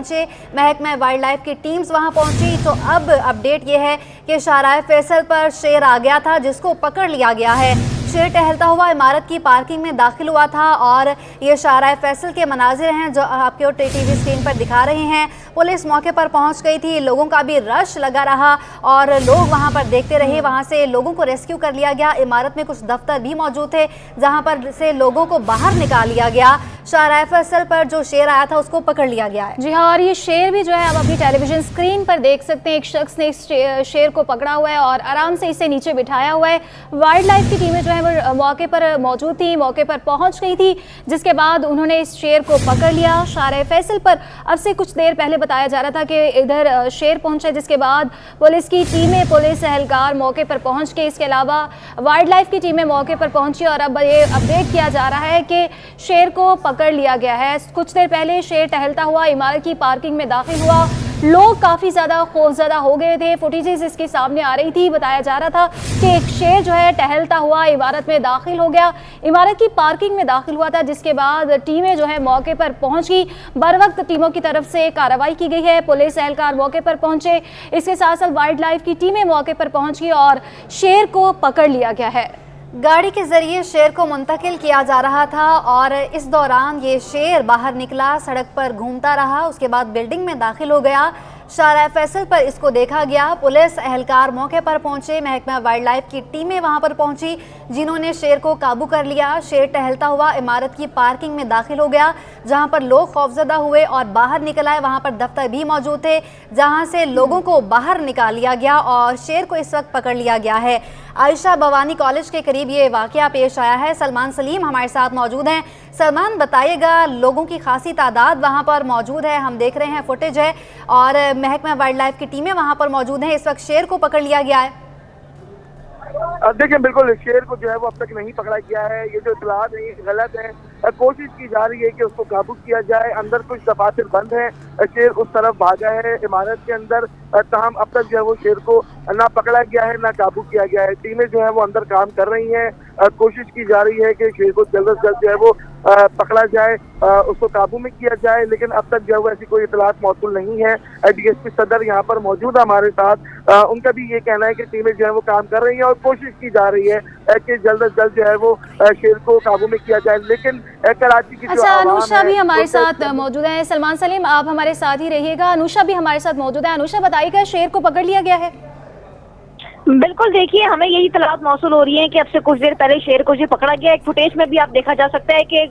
महकमा वाइल्ड लाइफ की टीम्स वहां पहुंची। तो अब अपडेट ये है कि शाहराह फैसल पर शेर आ गया था, जिसको पकड़ लिया गया है। शेर टहलता हुआ इमारत की पार्किंग में दाखिल हुआ था और ये शाहराह फैसल के मनाजिर हैं जो आपके टीवी स्क्रीन पर दिखा रहे हैं। पुलिस मौके पर पहुंच गई थी, लोगों का भी रश लगा रहा और लोग वहां पर देखते रहे। वहां से लोगों को रेस्क्यू कर लिया गया। इमारत में कुछ दफ्तर भी मौजूद थे, जहां पर से लोगों को बाहर निकाल लिया गया। शाहराह फैसल पर जो शेर आया था, उसको पकड़ लिया गया है। जी हाँ, और ये शेर भी जो है आप अपनी टेलीविजन स्क्रीन पर देख सकते हैं। एक शख्स ने इस शेर को पकड़ा हुआ है और आराम से इसे नीचे बिठाया हुआ है। वाइल्ड लाइफ की टीमें जो है वो मौके पर मौजूद थी, मौके पर पहुंच गई थी, जिसके बाद उन्होंने इस शेर को पकड़ लिया। शाहराह फैसल पर अब से कुछ देर पहले बताया जा रहा था कि इधर शेर पहुंचा, जिसके बाद पुलिस की टीमें, पुलिस एहलकार मौके पर पहुंच गए। इसके अलावा वाइल्ड लाइफ की टीमें मौके पर पहुंची और अब ये अपडेट किया जा रहा है कि शेर को पकड़ लिया गया है। कुछ देर पहले शेर टहलता हुआ इमारत की पार्किंग में दाखिल हुआ। लोग काफ़ी ज़्यादा खौफजदा हो गए थे। फुटेजेस इसके सामने आ रही थी। बताया जा रहा था कि एक शेर जो है टहलता हुआ इमारत में दाखिल हो गया, इमारत की पार्किंग में दाखिल हुआ था, जिसके बाद टीमें जो है मौके पर पहुंच गई। बर वक्त टीमों की तरफ से कार्रवाई की गई है। पुलिस एहलकार मौके पर पहुंचे, इसके साथ साथ वाइल्ड लाइफ की टीमें मौके पर पहुंच गई और शेर को पकड़ लिया गया है। गाड़ी के जरिए शेर को मुंतकिल किया जा रहा था और इस दौरान ये शेर बाहर निकला, सड़क पर घूमता रहा, उसके बाद बिल्डिंग में दाखिल हो गया। शाहराह फैसल पर इसको देखा गया। पुलिस एहलकार मौके पर पहुंचे, महकमा वाइल्ड लाइफ की टीमें वहां पर पहुंची, जिन्होंने शेर को काबू कर लिया। शेर टहलता हुआ इमारत की पार्किंग में दाखिल हो गया, जहां पर लोग खौफजदा हुए और बाहर निकल आए। वहां पर दफ्तर भी मौजूद थे, जहां से लोगों को बाहर निकाल लिया गया और शेर को इस वक्त पकड़ लिया गया है। आयशा भवानी कॉलेज के करीब ये वाकया पेश आया है। सलमान सलीम हमारे साथ मौजूद हैं। सलमान, बताइएगा, लोगों की खासी तादाद वहां पर मौजूद है, हम देख रहे हैं, फुटेज है और महकमा वाइल्ड लाइफ की टीमें वहां पर मौजूद हैं। इस वक्त शेर को पकड़ लिया गया है। देखिए, बिल्कुल शेर को जो है वो अब तक नहीं पकड़ा गया है। ये जो इतलात है ये गलत है। कोशिश की जा रही है कि उसको काबू किया जाए। अंदर कुछ दफातर बंद है, शेर उस तरफ भागा है इमारत के अंदर। तमाम अब तक जो है वो शेर को ना पकड़ा गया है ना काबू किया गया है। टीमें जो है वो अंदर काम कर रही हैं। कोशिश की जा रही है कि शेर को जल्द से जल्द जो है वो पकड़ा जाए, उसको काबू में किया जाए, लेकिन अब तक जो है वो ऐसी कोई इतलात मौसूल नहीं है। डीएसपी सदर यहाँ पर मौजूद है हमारे साथ। उनका भी ये कहना है कि टीमें जो है वो काम कर रही हैं और कोशिश की जा रही है कि जल्द से जल्द जो है वो शेर को काबू में किया जाए। लेकिन कराची की अच्छा, अनुषा भी हमारे साथ मौजूद है। सलमान सलीम, आप हमारे साथ ही रहिएगा। अनुषा भी हमारे साथ मौजूद है। अनुषा, बताइएगा, शेर को पकड़ लिया गया है? बिल्कुल, देखिए, हमें यही इतलात मौसूल हो रही है कि अब से कुछ देर पहले शेर को जो पकड़ा गया। एक फुटेज में भी आप देखा जा सकता है कि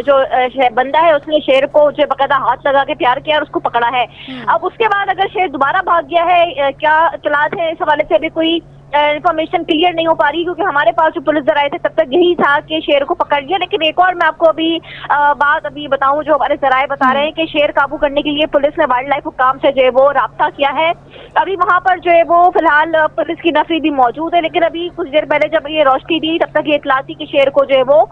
जो बंदा है उसने शेर को जो बकायदा हाथ लगा के प्यार किया और उसको पकड़ा है। अब उसके बाद अगर शेर दोबारा भाग गया है, क्या इतलात है, इस हवाले से अभी कोई इन्फॉर्मेशन क्लियर नहीं हो पा रही, क्योंकि हमारे पास जो पुलिस जराये थे तब तक यही था कि शेर को पकड़ लिया। लेकिन एक और मैं आपको अभी बताऊं, जो हमारे जराये बता रहे हैं कि शेर काबू करने के लिए पुलिस ने वाइल्ड लाइफ हुक्काम से जो है वो राब्ता किया है। अभी वहां पर जो है वो फिलहाल पुलिस की नफरी भी मौजूद है, लेकिन अभी कुछ देर पहले जब ये रोशनी दी तब तक ये इतला थी कि शेर को जो है वो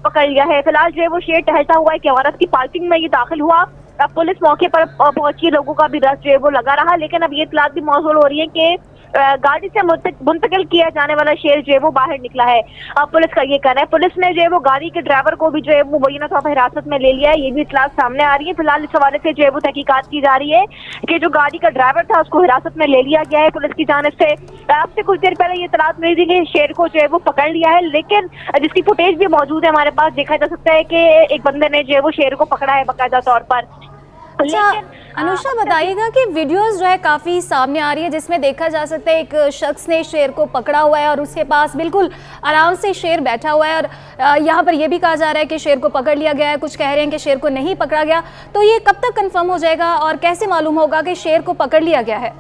पकड़ लिया है। फिलहाल जो है वो शेर टहलता हुआ एक इमारत की पार्किंग में ये दाखिल हुआ पुलिस मौके पर पहुंची, लोगों का भी रश जो है वो लगा रहा, लेकिन अब ये इत्तला भी मौसूल हो रही है कि गाड़ी से मुंतकिल किया जाने वाला शेर जो है वो बाहर निकला है। पुलिस का ये कहना है। पुलिस ने जो है वो गाड़ी के ड्राइवर को भी जो है वो मुबैना तौर पर हिरासत में ले लिया है, ये भी इत्तला सामने आ रही है। फिलहाल इस हवाले से जो है वो तहकीकात की जा रही है कि जो गाड़ी का ड्राइवर था उसको हिरासत में ले लिया गया है पुलिस की जानिब से। आपसे कुछ देर पहले ये इत्तला मिली थी कि शेर को जो है वो पकड़ लिया है, लेकिन जिसकी फुटेज भी मौजूद है हमारे पास, देखा जा सकता है कि एक बंदे ने जो है वो शेर को पकड़ा है बाकायदा तौर पर। अच्छा अनुषा, बताइएगा कि वीडियोस जो है काफ़ी सामने आ रही है जिसमें देखा जा सकता है एक शख्स ने शेर को पकड़ा हुआ है और उसके पास बिल्कुल आराम से शेर बैठा हुआ है, और यहाँ पर यह भी कहा जा रहा है कि शेर को पकड़ लिया गया है, कुछ कह रहे हैं कि शेर को नहीं पकड़ा गया। तो ये कब तक कंफर्म हो जाएगा और कैसे मालूम होगा कि शेर को पकड़ लिया गया है?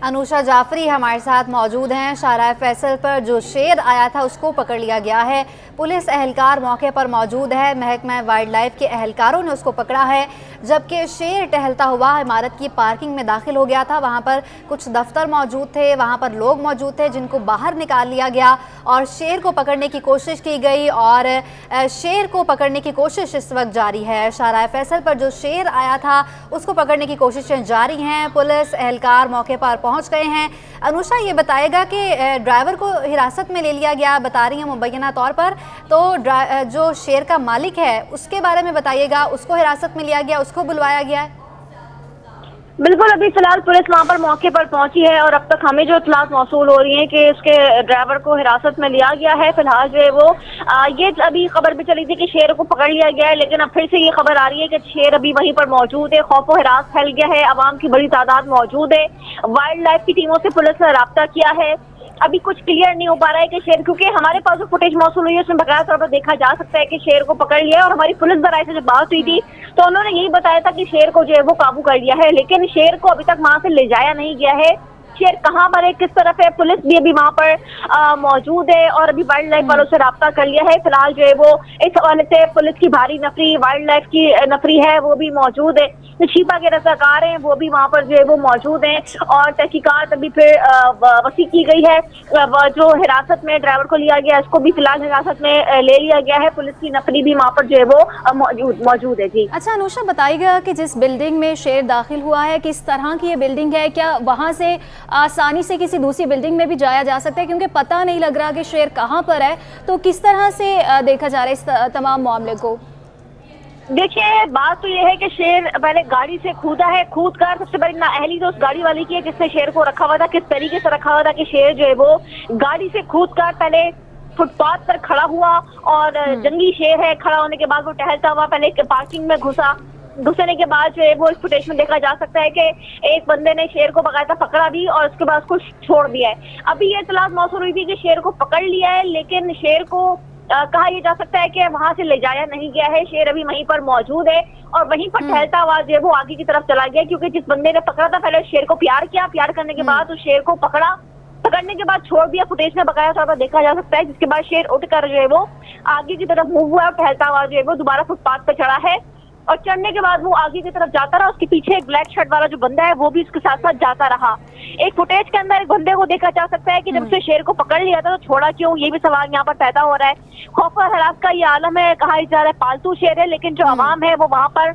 अनुषा जाफरी हमारे साथ मौजूद हैं। शाहराह फैसल पर जो शेर आया था उसको पकड़ लिया गया है, पुलिस एहलकार मौके पर मौजूद है, महकमा वाइल्ड लाइफ के एहलकारों ने उसको पकड़ा है। जबकि शेर टहलता हुआ इमारत की पार्किंग में दाखिल हो गया था, वहाँ पर कुछ दफ्तर मौजूद थे, वहाँ पर लोग मौजूद थे जिनको बाहर निकाल लिया गया और शेर को पकड़ने की कोशिश की गई और शेर को पकड़ने की कोशिश इस वक्त जारी है। शाहराह फैसल पर जो शेर आया था उसको पकड़ने की कोशिशें जारी हैं, पुलिस एहलकार मौके पर पहुंच गए हैं। अनुषा, ये बताएगा कि ड्राइवर को हिरासत में ले लिया गया, बता रही हैं मुबैना तौर पर, तो जो शेर का मालिक है उसके बारे में बताइएगा, उसको हिरासत में लिया गया, उसको बुलवाया गया है? बिल्कुल, अभी फिलहाल पुलिस वहाँ पर मौके पर पहुंची है और अब तक हमें जो इत्तलात मौसूल हो रही है कि उसके ड्राइवर को हिरासत में लिया गया है। फिलहाल जो है वो ये अभी खबर भी चली थी कि शेर को पकड़ लिया गया है, लेकिन अब फिर से ये खबर आ रही है कि शेर अभी वहीं पर मौजूद है। खौफ व हिरास फैल गया है, अवाम की बड़ी तादाद मौजूद है। वाइल्ड लाइफ की टीमों से पुलिस ने रब्ता किया है, अभी कुछ क्लियर नहीं हो पा रहा है कि शेर, क्योंकि हमारे पास जो फुटेज मौसूल हुई है उसमें बकाया तौर पर देखा जा सकता है कि शेर को पकड़ लिया, और हमारी पुलिस दराई से जब बात हुई थी तो उन्होंने यही बताया था कि शेर को जो है वो काबू कर लिया है, लेकिन शेर को अभी तक वहां से ले जाया नहीं गया है। शेर कहाँ पर है, किस तरफ है, पुलिस भी अभी वहाँ पर मौजूद है और अभी वाइल्ड लाइफ वालों से रब्ता कर लिया है। फिलहाल जो है वो इस हवाले से पुलिस की भारी नफरी, वाइल्ड लाइफ की नफरी है वो भी मौजूद है, शिपा के रज़ाकार हैं वो भी वहाँ पर जो है वो मौजूद हैं और तहकीकात अभी फिर वसी की गई है। जो हिरासत में ड्राइवर को लिया गया उसको भी फिलहाल हिरासत में ले लिया गया है, पुलिस की नफरी भी वहाँ पर जो है वो मौजूद है। जी अच्छा अनुषा, बताइएगा कि जिस बिल्डिंग में शेर दाखिल हुआ है किस तरह की ये बिल्डिंग है, क्या वहाँ से आसानी से किसी दूसरी बिल्डिंग में भी जाया जा सकता है, क्योंकि पता नहीं लग रहा कि शेर कहाँ पर है, तो किस तरह से देखा जा रहा है इस तमाम मामले को? देखिए, बात तो ये है कि शेर पहले गाड़ी से कूदा है, कूद कर सबसे बड़ी नाअहली तो उस गाड़ी वाले की है जिसने शेर को रखा हुआ था, किस तरीके से रखा हुआ था कि शेर जो है वो गाड़ी से कूद कर पहले फुटपाथ पर खड़ा हुआ और जंगली शेर है, खड़ा होने के बाद वो टहलता हुआ पहले पार्किंग में घुसने के बाद जो है वो इस फुटेज में देखा जा सकता है कि एक बंदे ने शेर को बाकायदा पकड़ा भी और उसके बाद उसको छोड़ दिया है। अभी ये इत्तलात मौसूल हुई थी कि शेर को पकड़ लिया है, लेकिन शेर को कहा यह जा सकता है कि वहां से ले जाया नहीं गया है, शेर अभी वहीं पर मौजूद है और वहीं पर टहलता हुआ जो है वो आगे की तरफ चला गया, क्योंकि जिस बंदे ने पकड़ा था पहले शेर को प्यार किया, प्यार करने के बाद उस शेर को पकड़ने के बाद छोड़ दिया, फुटेज में बकाया तौर पर देखा जा सकता है, जिसके बाद शेर उठकर जो है वो आगे की तरफ मूव हुआ और टहलता हुआ जो है वो दोबारा फुटपाथ पर चढ़ा है और चढ़ने के बाद वो आगे की तरफ जाता रहा, उसके पीछे एक ब्लैक शर्ट वाला जो बंदा है वो भी उसके साथ साथ जाता रहा। एक फुटेज के अंदर एक बंदे को देखा जा सकता है कि जब से शेर को पकड़ लिया था तो छोड़ा क्यों, ये भी सवाल यहाँ पर पैदा हो रहा है। खौफ और हरास का ये आलम है, कहा जा रहा है पालतू शेर है, लेकिन जो आवाम है वो वहाँ पर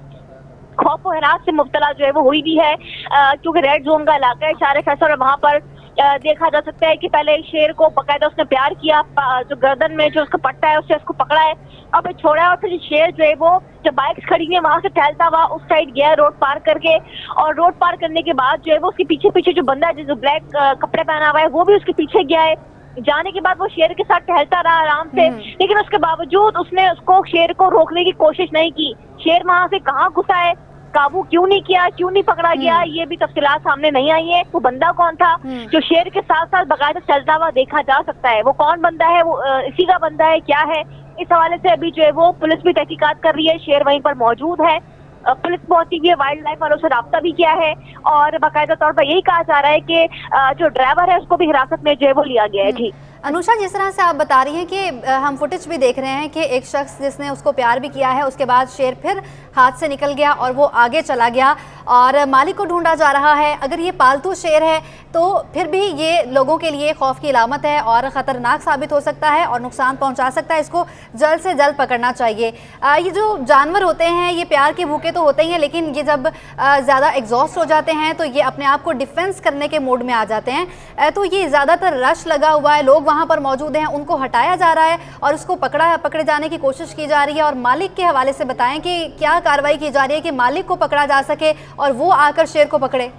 खौफ और हरास से मुब्तला जो है वो हुई भी है, क्योंकि रेड जोन का इलाका है शाहराह फैसल और वहाँ पर देखा जा सकता है कि पहले शेर को बकायदा उसने प्यार किया, जो गर्दन में जो उसका पट्टा है उससे उसको पकड़ा है और फिर छोड़ा है और फिर शेर जो है वो जो बाइक्स खड़ी हुई है वहां से टहलता हुआ उस साइड गया रोड पार करके, और रोड पार करने के बाद जो है वो उसके पीछे पीछे जो बंदा है जो ब्लैक कपड़े पहना हुआ है वो भी उसके पीछे गया है। जाने के बाद वो शेर के साथ टहलता रहा आराम से, लेकिन उसके बावजूद उसने उसको शेर को रोकने की कोशिश नहीं की। शेर वहां से कहाँ घुसा है, काबू क्यों नहीं किया, क्यों नहीं पकड़ा गया, ये भी तफसीलात सामने नहीं आई है। वो बंदा कौन था जो शेर के साथ साथ बकायदा चलता हुआ देखा जा सकता है, वो कौन बंदा है, वो इसी का बंदा है क्या है, इस हवाले से अभी जो है वो पुलिस भी तहकीकात कर रही है। शेर वहीं पर मौजूद है, पुलिस पहुंची हुई है, वाइल्ड लाइफ वालों से रब्ता भी किया है और बाकायदा तौर पर यही कहा जा रहा है कि जो ड्राइवर है उसको भी हिरासत में जो है वो लिया गया है। ठीक अनुषा, जिस तरह से आप बता रही हैं कि हम फुटेज भी देख रहे हैं कि एक शख्स जिसने उसको प्यार भी किया है उसके बाद शेर फिर हाथ से निकल गया और वो आगे चला गया और मालिक को ढूंढा जा रहा है। अगर ये पालतू शेर है तो फिर भी ये लोगों के लिए खौफ की अलामत है और ख़तरनाक साबित हो सकता है और नुकसान पहुंचा सकता है। इसको जल्द से जल्द पकड़ना चाहिए। ये जो जानवर होते हैं ये प्यार के भूखे तो होते ही हैं, लेकिन ये जब ज़्यादा एग्जॉस्ट हो जाते हैं तो ये अपने आप को डिफेंस करने के मोड में आ जाते हैं। तो ये ज़्यादातर रश लगा हुआ है, लोग वहाँ पर मौजूद हैं, उनको हटाया जा रहा है और उसको पकड़े जाने की कोशिश की जा रही है। और मालिक के हवाले से बताएं कि क्या कार्रवाई की जा रही है कि मालिक को पकड़ा जा सके और वो आकर शेर को पकड़े।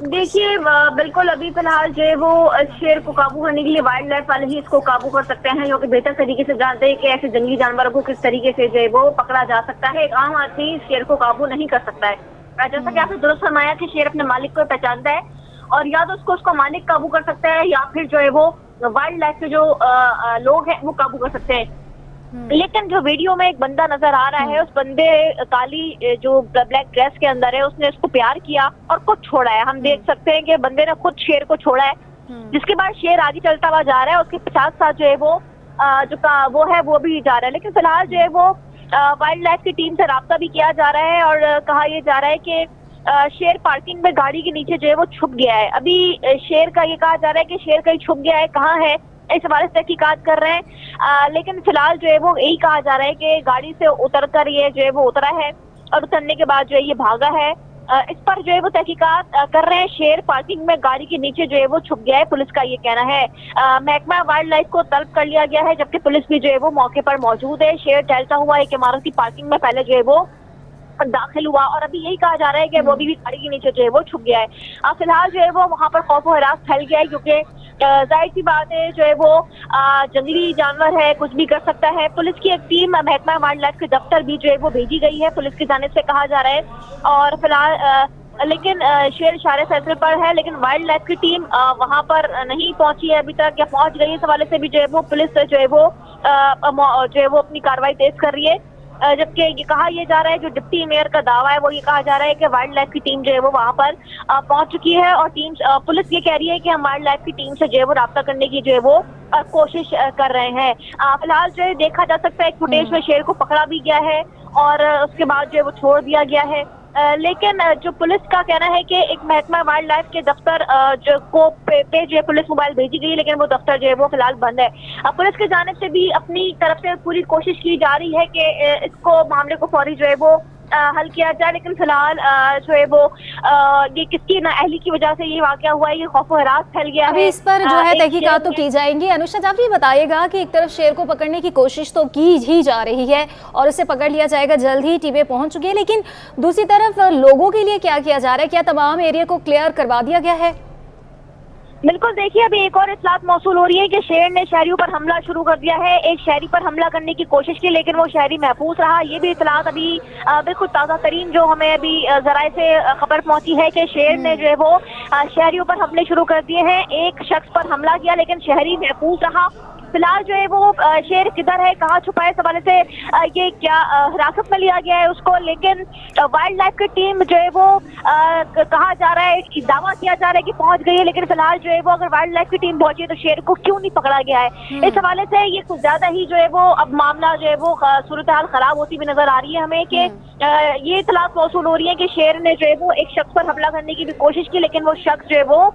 देखिए बिल्कुल अभी फिलहाल जो है वो शेर को काबू करने के लिए वाइल्ड लाइफ वाले ही इसको काबू कर सकते हैं, जो कि बेहतर तरीके से जानते हैं कि ऐसे जंगली जानवरों को किस तरीके से जो है वो पकड़ा जा सकता है। एक आम आदमी शेर को काबू नहीं कर सकता है। जैसा कि आपने दुरुस्त फरमाया कि शेर अपने मालिक को पहचानता है और या तो उसका मालिक काबू कर सकता है या फिर जो है वो वाइल्ड लाइफ के जो लोग हैं वो काबू कर सकते हैं। लेकिन जो वीडियो में एक बंदा नजर आ रहा है, उस बंदे काली जो ब्लैक ड्रेस के अंदर है उसने उसको प्यार किया और खुद छोड़ा है। हम देख सकते हैं कि बंदे ने खुद शेर को छोड़ा है, जिसके बाद शेर आगे चलता हुआ जा रहा है। उसके साथ साथ जो है वो वो है वो भी जा रहा है। लेकिन फिलहाल जो है वो वाइल्ड लाइफ की टीम से राब्ता भी किया जा रहा है और कहा यह जा रहा है कि शेर पार्किंग में गाड़ी के नीचे जो है वो छुप गया है। अभी शेर का ये कहा जा रहा है कि शेर कहीं छुप गया है, कहाँ है, इस हवाले से तहकीकात कर रहे हैं। लेकिन फिलहाल जो है वो यही कहा जा रहा है कि गाड़ी से उतरकर ये जो है वो उतरा है और उतरने के बाद जो है ये भागा है। इस पर जो है वो तहकीकात कर रहे हैं। शेर पार्किंग में गाड़ी के नीचे जो है वो छुप गया है, पुलिस का ये कहना है। महकमा वाइल्ड लाइफ को तलब कर लिया गया है, जबकि पुलिस भी जो है वो मौके पर मौजूद है। शेर टहलता हुआ एक इमारत की पार्किंग में पहले जो है वो दाखिल हुआ और अभी यही कहा जा रहा है कि वो भी गाड़ी के नीचे जो है वो छुप गया है। फिलहाल जो है वो वहाँ पर खौफ और हरास फैल गया है, क्योंकि जाहिर सी बात है जो है वो जंगली जानवर है, कुछ भी कर सकता है। पुलिस की एक टीम महकमा वाइल्ड लाइफ के दफ्तर भी जो है वो भेजी गई है, पुलिस की जानिब से कहा जा रहा है। और फिलहाल लेकिन शेर इशारे फैसले पर है, लेकिन वाइल्ड लाइफ की टीम वहाँ पर नहीं पहुंची है अभी तक, या पहुंच गई। इस हवाले से भी जो है वो पुलिस जो है वो अपनी कार्रवाई तेज कर रही है। जबकि ये कहा यह जा रहा है, जो डिप्टी मेयर का दावा है वो ये कहा जा रहा है कि वाइल्ड लाइफ की टीम जो है वो वहाँ पर पहुंच चुकी है और टीम पुलिस ये कह रही है कि हम वाइल्ड लाइफ की टीम से जो है वो राब्ता करने की जो है वो कोशिश कर रहे हैं। फिलहाल जो है देखा जा सकता है फुटेज में शेर को पकड़ा भी गया है और उसके बाद जो है वो छोड़ दिया गया है। लेकिन जो पुलिस का कहना है कि एक महकमा वाइल्ड लाइफ के दफ्तर जो को पे जो है पुलिस मोबाइल भेजी गई, लेकिन वो दफ्तर जो है वो फिलहाल बंद है। पुलिस की जानिब से भी अपनी तरफ से पूरी कोशिश की जा रही है कि इसको मामले को फौरी जो है वो हल किया जाए, लेकिन फिलहाल जो है वो ये किसकी नाअहली की वजह से ये वाकया हुआ है, ये खौफ व हरास फैल गया अभी है। इस पर जो है तहकीकात तो की जाएंगी। अनुषा, आप ये बताइएगा कि एक तरफ शेर को पकड़ने की कोशिश तो की ही जा रही है और उसे पकड़ लिया जाएगा, जल्द ही टीमें पहुंच चुकी है, लेकिन दूसरी तरफ लोगों के लिए क्या किया जा रहा है? क्या तमाम एरिया को क्लियर करवा दिया गया है? बिल्कुल, देखिए अभी एक और इत्तलात मौसूल हो रही है कि शेर ने शहरियों पर हमला शुरू कर दिया है। एक शहरी पर हमला करने की कोशिश की, लेकिन वो शहरी महफूज रहा। ये भी इत्तलात अभी बिल्कुल ताज़ा तरीन जो हमें अभी जराए से खबर पहुंची है कि शेर ने जो है वो शहरियों पर हमले शुरू कर दिए हैं। एक शख्स पर हमला किया, लेकिन शहरी महफूज रहा। फिलहाल जो है वो शेर किधर है, कहाँ छुपा है, इस हवाले से ये क्या हिरासत में लिया गया है उसको, लेकिन वाइल्ड लाइफ की टीम जो है वो कहा जा रहा है, दावा किया जा रहा है कि पहुंच गई है, लेकिन फिलहाल जो है वो अगर वाइल्ड लाइफ की टीम पहुंची है तो शेर को क्यों नहीं पकड़ा गया है। इस हवाले से ये कुछ ज्यादा ही जो है वो अब मामला जो है वो सूरत हाल खराब होती हुई नजर आ रही है हमें कि ये इत्तलात मौसूल हो रही है कि शेर ने जो है वो एक शख्स पर हमला करने की भी कोशिश की, लेकिन वो शख्स जो है वो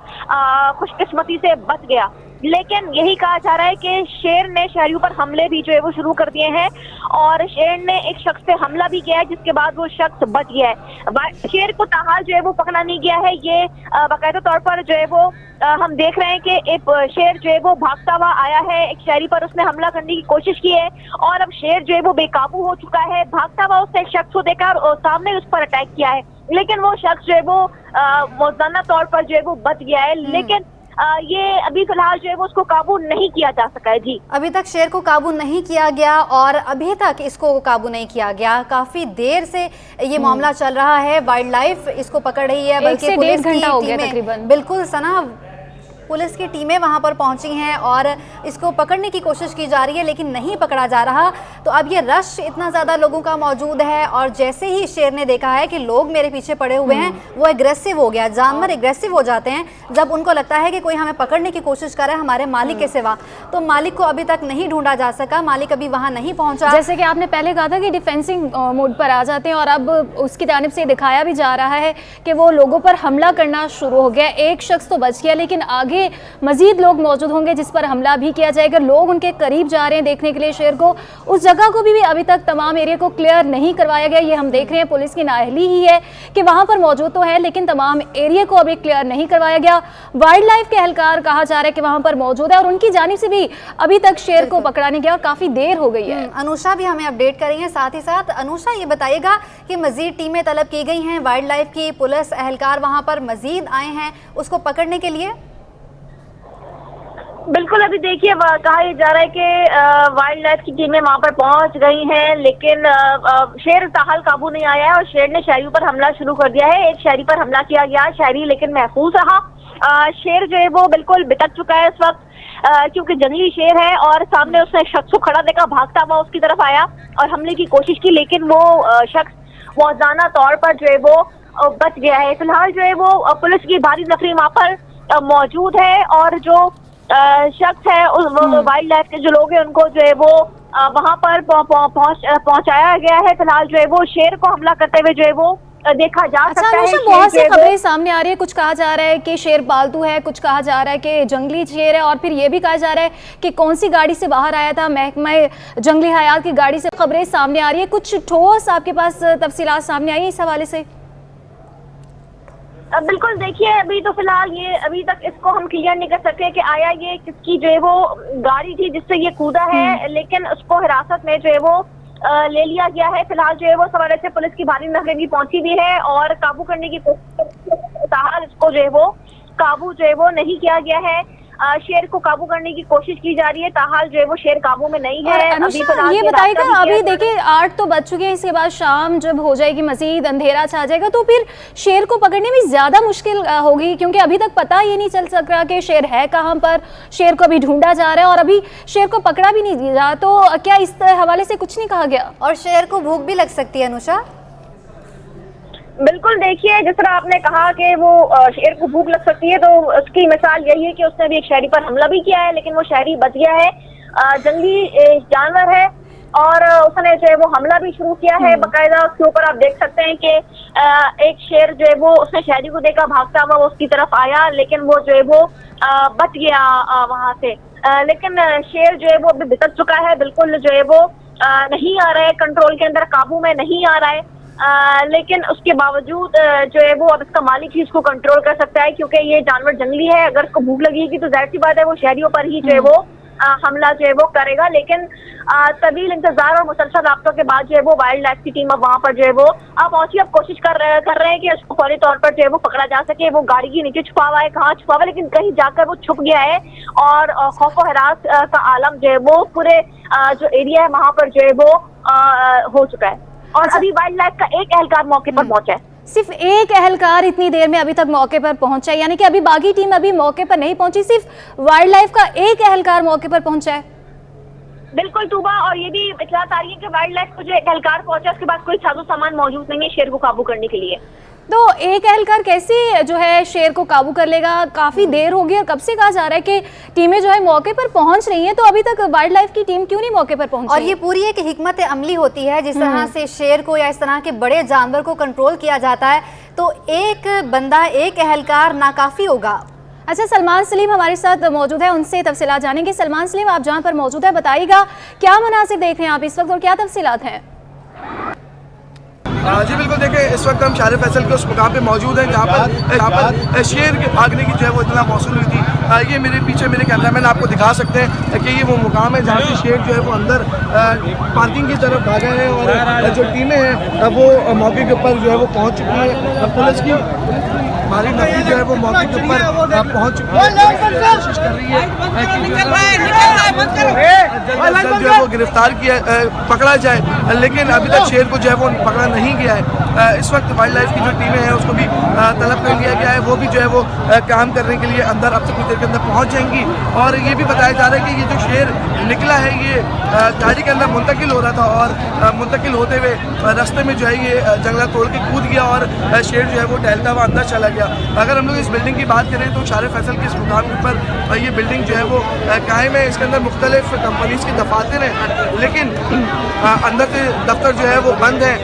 खुशकिस्मती से बच गया। लेकिन यही कहा जा रहा है कि शेर ने शहरियों पर हमले भी जो है वो शुरू कर दिए हैं और शेर ने एक शख्स पे हमला भी किया है, जिसके बाद वो शख्स बच गया है। शेर को ताहाल जो है वो पकड़ा नहीं गया है। ये बाकायदा तौर पर जो है वो हम देख रहे हैं कि एक शेर जो है वो भागता हुआ आया है, एक शहरी पर उसने हमला करने की कोशिश की है और अब शेर जो है वो बेकाबू हो चुका है। भागता हुआ उसने एक शख्स को देखा और सामने उस पर अटैक किया है, लेकिन वो शख्स जो है वो मौजूदा तौर पर जो है वो बच गया है। लेकिन ये अभी फिलहाल जो है वो उसको काबू नहीं किया जा सका है। जी, अभी तक शेर को काबू नहीं किया गया और अभी तक इसको काबू नहीं किया गया। काफी देर से ये मामला चल रहा है, वाइल्ड लाइफ इसको पकड़ रही है, बल्कि पुलिस की घंटा हो गया टीमें, तकरीबन। बिल्कुल सना, पुलिस की टीमें वहां पर पहुंची हैं और इसको पकड़ने की कोशिश की जा रही है, लेकिन नहीं पकड़ा जा रहा। तो तो अब ये रश इतना ज़्यादा लोगों का मौजूद है और जैसे ही शेर ने देखा है कि लोग मेरे पीछे पड़े हुए हैं, वो एग्रेसिव हो गया। जानवर एग्रेसिव हो जाते हैं जब उनको लगता है कि कोई हमें पकड़ने की कोशिश कर रहा है हमारे मालिक के सिवा। तो मालिक को अभी तक नहीं ढूंढा जा सका, मालिक अभी वहाँ नहीं पहुँचा। जैसे कि आपने पहले कहा था कि डिफेंसिंग मोड पर आ जाते हैं और अब उसकी जानिब से दिखाया भी जा रहा है कि वो लोगों पर हमला करना शुरू हो गया। एक शख्स तो बच गया, लेकिन आगे मजीद लोग मौजूद होंगे जिस पर हमला भी किया जाएगा। लोग उनके करीब जा रहे हैं देखने के लिए शेर को। उस जगह को भी अभी तक तमाम एरिया को क्लियर नहीं करवाया गया। ये हम देख रहे हैं पुलिस की नाअहली ही है कि वहां पर मौजूद तो है, लेकिन तमाम एरिया को अभी क्लियर नहीं करवाया गया। वाइल्ड लाइफ के एहलकार कहा जा रहा है कि वहां पर मौजूद है और उनकी जानिब से भी अभी तक शेर को पकड़ा नहीं गया और काफी देर हो गई है। अनुषा भी हमें अपडेट करेंगे साथ ही साथ। अनुषा, ये बताइएगा कि मजीद टीमें तलब की गई हैं, वाइल्ड लाइफ की पुलिस एहलकार वहां पर मजीद आए हैं उसको पकड़ने के लिए? बिल्कुल, अभी देखिए कहा जा रहा है कि वाइल्ड लाइफ की टीमें वहां पर पहुंच गई हैं, लेकिन शेर ताहाल काबू नहीं आया है और शेर ने शहरियों पर हमला शुरू कर दिया है। एक शहरी पर हमला किया गया, शहरी लेकिन महफूज रहा। शेर जो है वो बिल्कुल बितक चुका है इस वक्त, क्योंकि जंगली शेर है और सामने उसने शख्स को खड़ा देखा, भागता हुआ उसकी तरफ आया और हमले की कोशिश की, लेकिन वो शख्स मौजाना तौर पर जो है वो बच गया है। फिलहाल जो है वो पुलिस की भारी नफरी वहां पर मौजूद है और जो शख्स है वाइल्ड लाइफ के जो लोग हैं उनको जो है वो वहां पर पहुंचाया गया है। फिलहाल जो है वो शेर को हमला करते हुए जो है वो देखा जा सकता है। बहुत सी खबरें सामने आ रही है, कुछ कहा जा रहा है कि शेर पालतू है, कुछ कहा जा रहा है कि जंगली शेर है और फिर ये भी कहा जा रहा है कि कौन सी गाड़ी से बाहर आया था, महकमा जंगली हयात की गाड़ी से। खबरें सामने आ रही है, कुछ ठोस आपके पास तफसीलात सामने आई है इस हवाले से? बिल्कुल, देखिए अभी तो फिलहाल ये अभी तक इसको हम क्लियर नहीं कर सकते कि आया ये किसकी जो है वो गाड़ी थी जिससे ये कूदा है, लेकिन उसको हिरासत में जो है वो ले लिया गया है। फिलहाल जो है वो सवारे से पुलिस की भारी नफरी भी पहुंची भी है और काबू करने की कोशिश, इसको जो है वो काबू जो है वो नहीं किया गया है। शेर को काबू करने की कोशिश की जा रही है, ताहाल जो है वो शेर काबू में नहीं है। अभी ये बताइएगा, अभी देखिए 8 तो बज चुके हैं, इसके बाद शाम जब हो जाएगी मजीद अंधेरा छा जाएगा तो फिर शेर को पकड़ने में ज्यादा मुश्किल होगी, क्योंकि अभी तक पता ये नहीं चल सक रहा कि शेर है कहाँ पर। शेर को अभी ढूंढा जा रहा है और अभी शेर को पकड़ा भी नहीं जा, तो क्या इस हवाले से कुछ नहीं कहा गया? और शेर को भूख भी लग सकती है अनुषा? बिल्कुल, देखिए जिस तरह आपने कहा कि वो शेर को भूख लग सकती है, तो उसकी मिसाल यही है कि उसने भी एक शहरी पर हमला भी किया है, लेकिन वो शहरी बच गया है। जंगली जानवर है और उसने जो है वो हमला भी शुरू किया है बाकायदा। उसके ऊपर आप देख सकते हैं कि एक शेर जो है वो उसने शहरी को देखा, भागता हुआ उसकी तरफ आया, लेकिन वो जो है वो बच गया वहां से। लेकिन शेर जो है वो अभी बितर चुका है, बिल्कुल जो है वो नहीं आ रहा है कंट्रोल के अंदर, काबू में नहीं आ रहा है। लेकिन उसके बावजूद जो है वो अब इसका मालिक ही इसको कंट्रोल कर सकता है, क्योंकि ये जानवर जंगली है। अगर उसको भूख लगेगी तो जाहिर सी बात है वो शहरियों पर ही जो है वो हमला जो है वो करेगा। लेकिन तवील इंतजार और मुसलसल राब्तों के बाद जो है वो वाइल्ड लाइफ की टीम अब वहाँ पर जो है वो पहुंची, अब कोशिश कर रहे हैं कि उसको फौरी तौर पर जो है वो पकड़ा जा सके। वो गाड़ी के नीचे छुपा हुआ है, कहाँ छुपा हुआ है, लेकिन कहीं जाकर वो छुप गया है और खौफ और हरास का आलम जो है वो पूरे जो एरिया है वहाँ पर जो है वो हो चुका है। और अभी वाइल्ड लाइफ का एक एहलकार मौके पर पहुंचा है। सिर्फ एक एहलकार इतनी देर में अभी तक मौके पर पहुंचा है, यानी कि अभी बाकी टीम अभी मौके पर नहीं पहुंची, सिर्फ वाइल्ड लाइफ का एक एहलकार मौके पर पहुंचा है। बिल्कुल तूबा, और ये भी इत्तलात आ रही है कि वाइल्ड लाइफ को जो एक एहलकार पहुंचा उसके बाद कोई साजो सामान मौजूद नहीं है शेर को काबू करने के लिए। तो एक एहलकार कैसे जो है शेर को काबू कर लेगा? काफी देर हो गई और कब से कहा जा रहा है कि टीमें जो है मौके पर पहुंच रही हैं, तो अभी तक वाइल्ड लाइफ की टीम क्यों नहीं मौके पर पहुंची? और ये पूरी एक हिकमत अमली होती है, जिस तरह से शेर को या इस तरह के बड़े जानवर को कंट्रोल किया जाता है, तो एक बंदा एक एहलकार नाकाफी होगा। अच्छा, सलमान सलीम हमारे साथ मौजूद है, उनसे तफसीलात जानेंगे। सलमान सलीम, आप जहाँ पर मौजूद है बताइएगा क्या मनासिर देख रहे हैं आप इस वक्त और क्या तफसीलात हैं? जी बिल्कुल, देखिए इस वक्त हम शार फैसल के उस मुकाम पे मौजूद हैं जहाँ पर शेर के भागने की जो है वो इतना मौसूल हुई थी। ये मेरे पीछे मेरे कैमरामैन आपको दिखा सकते हैं कि ये वो मुकाम है जहाँ से शेर जो है वो अंदर पार्किंग की तरफ भागा है और जो टीमें हैं वो मौके के ऊपर जो है वो पहुँच चुकी है। पुलिस की हमारी नफरी जो है वो मौके के ऊपर पहुंच चुकी है, कोशिश कर रही है जल्द जो है वो गिरफ्तार किया पकड़ा जाए, लेकिन अभी तक शेर को जो है वो पकड़ा नहीं गया है। इस वक्त वाइल्ड लाइफ की जो टीमें हैं उसको भी तलब कर लिया गया है, वो भी जो है वो काम करने के लिए अंदर अब से कुछ देर के अंदर पहुंच जाएंगी। और ये भी बताया जा रहा है कि ये जो शेर निकला है ये गाड़ी के अंदर मुंतकिल हो रहा था और मुंतकिल होते हुए रास्ते में जो है ये जंगला तोड़ के कूद गया और शेर जो है वो टहलता हुआ अंदर चला गया। अगर हम लोग इस बिल्डिंग की बात करें तो शारे फैसल के इस मुकाम के ऊपर ये बिल्डिंग जो है वो कायम है, इसके अंदर मुख्तलिफ कंपनीज की दफातर हैं, लेकिन अंदर से दफ्तर जो है वो बंद है,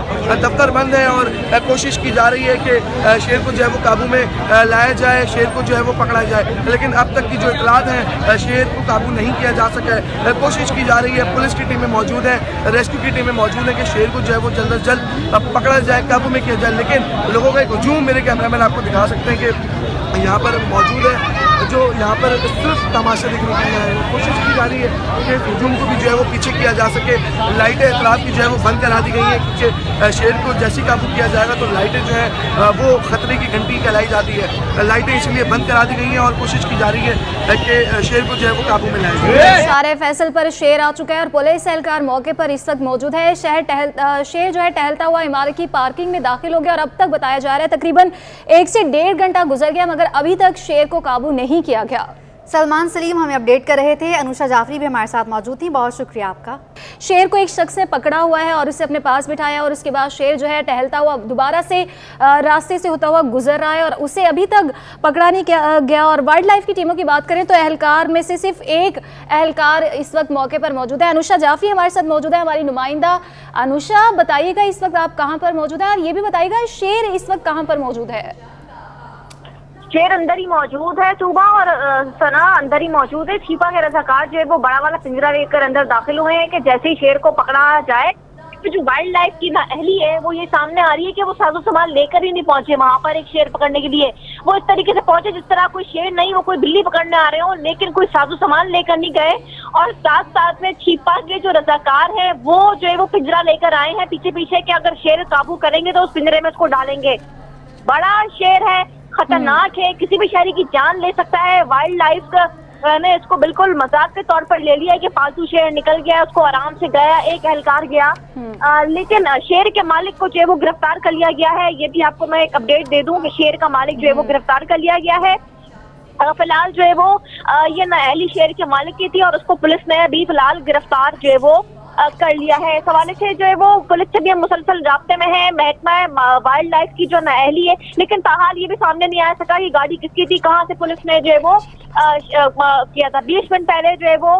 दफ्तर बंद है और कोशिश की जा रही है कि शेर को जो है वो काबू में लाया जाए, शेर को जो है वो पकड़ा जाए, लेकिन अब तक की जो इतलात हैं शेर को काबू नहीं किया जा सका है। कोशिश की जा रही है, पुलिस की टीमें मौजूद हैं, रेस्क्यू की टीमें मौजूद हैं कि शेर को जो है वो जल्द से जल्द पकड़ा जाए, काबू में किया जाए, लेकिन लोगों का एक हजूम मेरे कैमरामैन आपको दिखा सकते हैं कि यहाँ पर मौजूद है, जो यहाँ पर सिर्फ तमाशा देखने के लिए है। कोशिश की जा रही है कि हजूम को भी जो है वो पीछे किया जा सके, लाइटें इतलाफ की जो है वो बंद करा दी गई हैं कि शेर को जैसे ही काबू किया जाएगा तो लाइटें जो है वो खतरे की घंटी कहलाई जाती है, लाइटें इसलिए बंद करा दी गई हैं और कोशिश की जा रही है कि शेर को जो है वो काबू में लाया जाए। शारे फैसल पर शेर आ चुका है और पुलिस एहलकार मौके पर इस वक्त मौजूद है। शेर जो है टहलता हुआ इमारत की पार्किंग में दाखिल हो गया और अब तक बताया जा रहा है तकरीबन 1 से 1.5 घंटा गुजर गया मगर अभी तक शेर को काबू नहीं किया गया। सलमान सलीम हमें अपडेट कर रहे थे, अनुषा जाफरी भी हमारे साथ मौजूद थी, बहुत शुक्रिया आपका। शेर को एक शख्स ने पकड़ा हुआ है और उसे अपने पास बिठाया और उसके बाद शेर जो है टहलता हुआ दोबारा से रास्ते से होता हुआ गुजर रहा है और उसे अभी तक पकड़ा नहीं गया। और वाइल्ड लाइफ की टीमों की बात करें तो एहलकार में से सिर्फ एक एहलकार इस वक्त मौके पर मौजूद है। अनुषा जाफरी हमारे साथ मौजूद है, हमारी नुमाइंदा। अनुषा, बताइएगा इस वक्त आप कहाँ पर मौजूद हैं और ये भी बताइएगा शेर इस वक्त कहाँ पर मौजूद है? शेर अंदर ही मौजूद है, सुबह और सना अंदर ही मौजूद है। छिपा के रजाकार जो है वो बड़ा वाला पिंजरा लेकर अंदर दाखिल हुए हैं कि जैसे ही शेर को पकड़ा जाए तो जो वाइल्ड लाइफ की नाअहली है वो ये सामने आ रही है कि वो साजो सामान लेकर ही नहीं पहुंचे वहां पर एक शेर पकड़ने के लिए। वो इस तरीके से पहुंचे जिस तरह कोई शेर नहीं, वो कोई बिल्ली पकड़ने आ रहे हो, लेकिन कोई साजो सामान लेकर नहीं गए। और साथ साथ में छिपा के जो रजाकार है वो जो है वो पिंजरा लेकर आए हैं पीछे पीछे कि अगर शेर काबू करेंगे तो उस पिंजरे में उसको डालेंगे। बड़ा शेर है, खतरनाक है, किसी भी शहरी की जान ले सकता है। वाइल्ड लाइफ ने इसको बिल्कुल मजाक के तौर पर ले लिया कि फालतू शेर निकल गया, उसको आराम से गया, एक एहलकार गया, लेकिन शेर के मालिक को जो है वो गिरफ्तार कर लिया गया है। ये भी आपको मैं एक अपडेट दे दूं कि शेर का मालिक जो है वो गिरफ्तार कर लिया गया है। फिलहाल जो है वो ये नाअहली शेर के मालिक की थी और उसको पुलिस ने अभी फिलहाल गिरफ्तार जो है वो कर लिया है। इस हवाले से जो है वो पुलिस से भी हम मुसलसल राब्ते में है। महकमा वाइल्ड लाइफ की जो नाअहली है, लेकिन ताहाल ये भी सामने नहीं आ सका कि गाड़ी किसकी थी, कहाँ से पुलिस ने जो है वो किया था। 20 मिनट पहले जो है वो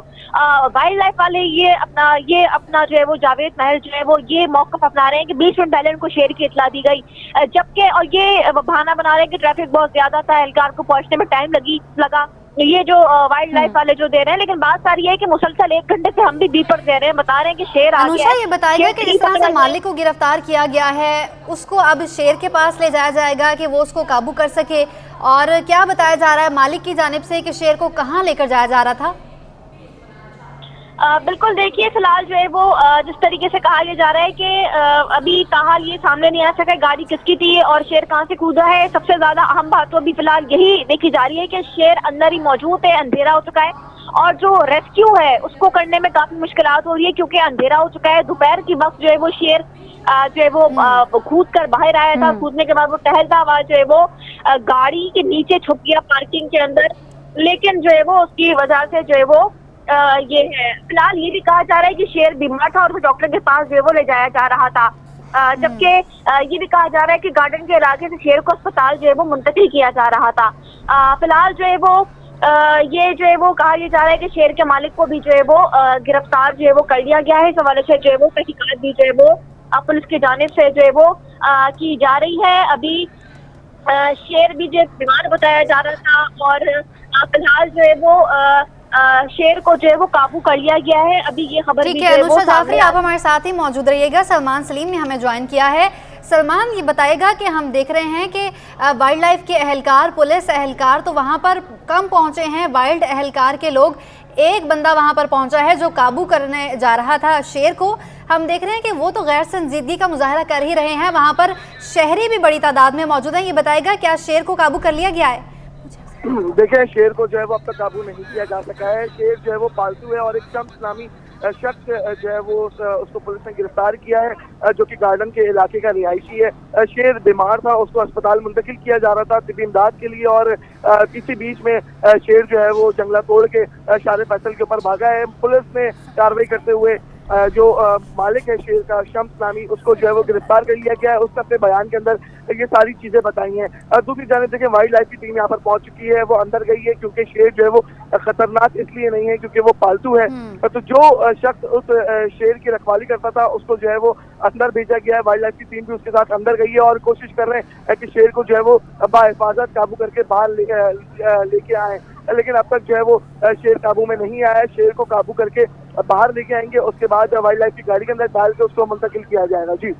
वाइल्ड लाइफ वाले ये अपना जो है वो जावेद महल जो है वो ये मौक़िफ़ अपना रहे हैं कि 20 मिनट पहले उनको शेर की इतला दी गई, जबकि और ये बहाना बना रहे हैं कि ट्रैफिक बहुत ज्यादा था, एहलकार को पहुंचने में टाइम लगा। ये जो वाइल्ड लाइफ वाले जो दे रहे हैं, लेकिन बात सारी है कि मुसलसल 1 घंटे से हम भी बीपर दे रहे हैं, बता रहे हैं कि शेर आ गया है। ये बताइएगा कि जिस तरह से मालिक को गिरफ्तार किया गया है उसको अब शेर के पास ले जाया जाएगा कि वो उसको काबू कर सके, और क्या बताया जा रहा है मालिक की जानिब से कि शेर को कहाँ लेकर जाया जा रहा था? बिल्कुल, देखिए फिलहाल जो है वो जिस तरीके से कहा यह जा रहा है कि अभी ताहाल ये सामने नहीं आ सका गाड़ी किसकी थी और शेर कहां से कूदा है। सबसे ज्यादा अहम बात तो अभी फिलहाल यही देखी जा रही है कि शेर अंदर ही मौजूद है, अंधेरा हो चुका है और जो रेस्क्यू है उसको करने में काफी मुश्किलात हो रही है क्योंकि अंधेरा हो चुका है। दोपहर की वक्त जो है वो शेर जो है वो कूद कर बाहर आया था, कूदने के बाद वो टहलता हुआ जो है वो गाड़ी के नीचे छुप गया पार्किंग के अंदर, लेकिन जो है वो उसकी वजह से जो है वो ये है। फिलहाल ये भी कहा जा रहा है कि शेर बीमार था और वो डॉक्टर के पास जो है वो ले जाया जा रहा था, जबकि ये भी कहा जा रहा है कि गार्डन के इलाके से शेर को अस्पताल जो है वो मुंतकिल किया जा रहा था। फिलहाल जो है वो ये जो है वो कहा जा रहा है कि शेर के मालिक को भी जो है वो गिरफ्तार जो है वो कर लिया गया है। इस हवाले से जो है वो तहकीकात भी जो है वो पुलिस की जानिब से जो है वो की जा रही है। अभी शेर भी जो बीमार बताया जा रहा था और फिलहाल जो है वो शेर को जो है वो काबू कर लिया गया है। अभी ये खबर ठीक है। अनुषा जाफरी आप हमारे साथ ही मौजूद रहिएगा। सलमान सलीम ने हमें ज्वाइन किया है। सलमान, ये बताएगा कि हम देख रहे हैं कि वाइल्ड लाइफ के एहलकार, पुलिस एहलकार तो वहाँ पर कम पहुँचे हैं, वाइल्ड एहलकार के लोग एक बंदा वहां पर पहुंचा है जो काबू करने जा रहा था शेर को। हम देख रहे हैं कि वो तो गैर संजीदगी का मुजाहरा कर ही रहे हैं, वहां पर शहरी भी बड़ी तादाद में मौजूद हैं। ये बताएगा क्या शेर को काबू कर लिया गया है? देखिए, शेर को जो है वो अब तक काबू नहीं किया जा सका है। शेर जो है वो पालतू है और एक शम्स नामी शख्स जो है वो उसको पुलिस ने गिरफ्तार किया है, जो कि गार्डन के इलाके का रिहायशी है। शेर बीमार था, उसको अस्पताल मुंतकिल किया जा रहा था तिब्बी इमदाद के लिए, और इसी बीच में शेर जो है वो जंगला तोड़ के शारे फैसल के ऊपर भागा है। पुलिस ने कार्रवाई करते हुए जो मालिक है शेर का, शम्स नामी, उसको जो है वो गिरफ्तार कर लिया गया है। उसने अपने बयान के अंदर ये सारी चीजें बताई हैं। दूसरी जानिब देखिए, वाइल्ड लाइफ की टीम यहाँ पर पहुंच चुकी है, वो अंदर गई है क्योंकि शेर जो है वो खतरनाक इसलिए नहीं है क्योंकि वो पालतू है। तो जो शख्स उस शेर की रखवाली करता था उसको जो है वो अंदर भेजा गया है। वाइल्ड लाइफ की टीम भी उसके साथ अंदर गई है और कोशिश कर रहे हैं कि शेर को जो है वो बाहिफाजत काबू करके बाहर लेके आए, लेकिन अब तक जो है वो शेर काबू में नहीं आया है। शेर को काबू करके बाहर लेके आएंगे, उसके बाद वाइल्ड लाइफ की गाड़ी के अंदर डाल के उसको मुंतकिल किया जाएगा। जी।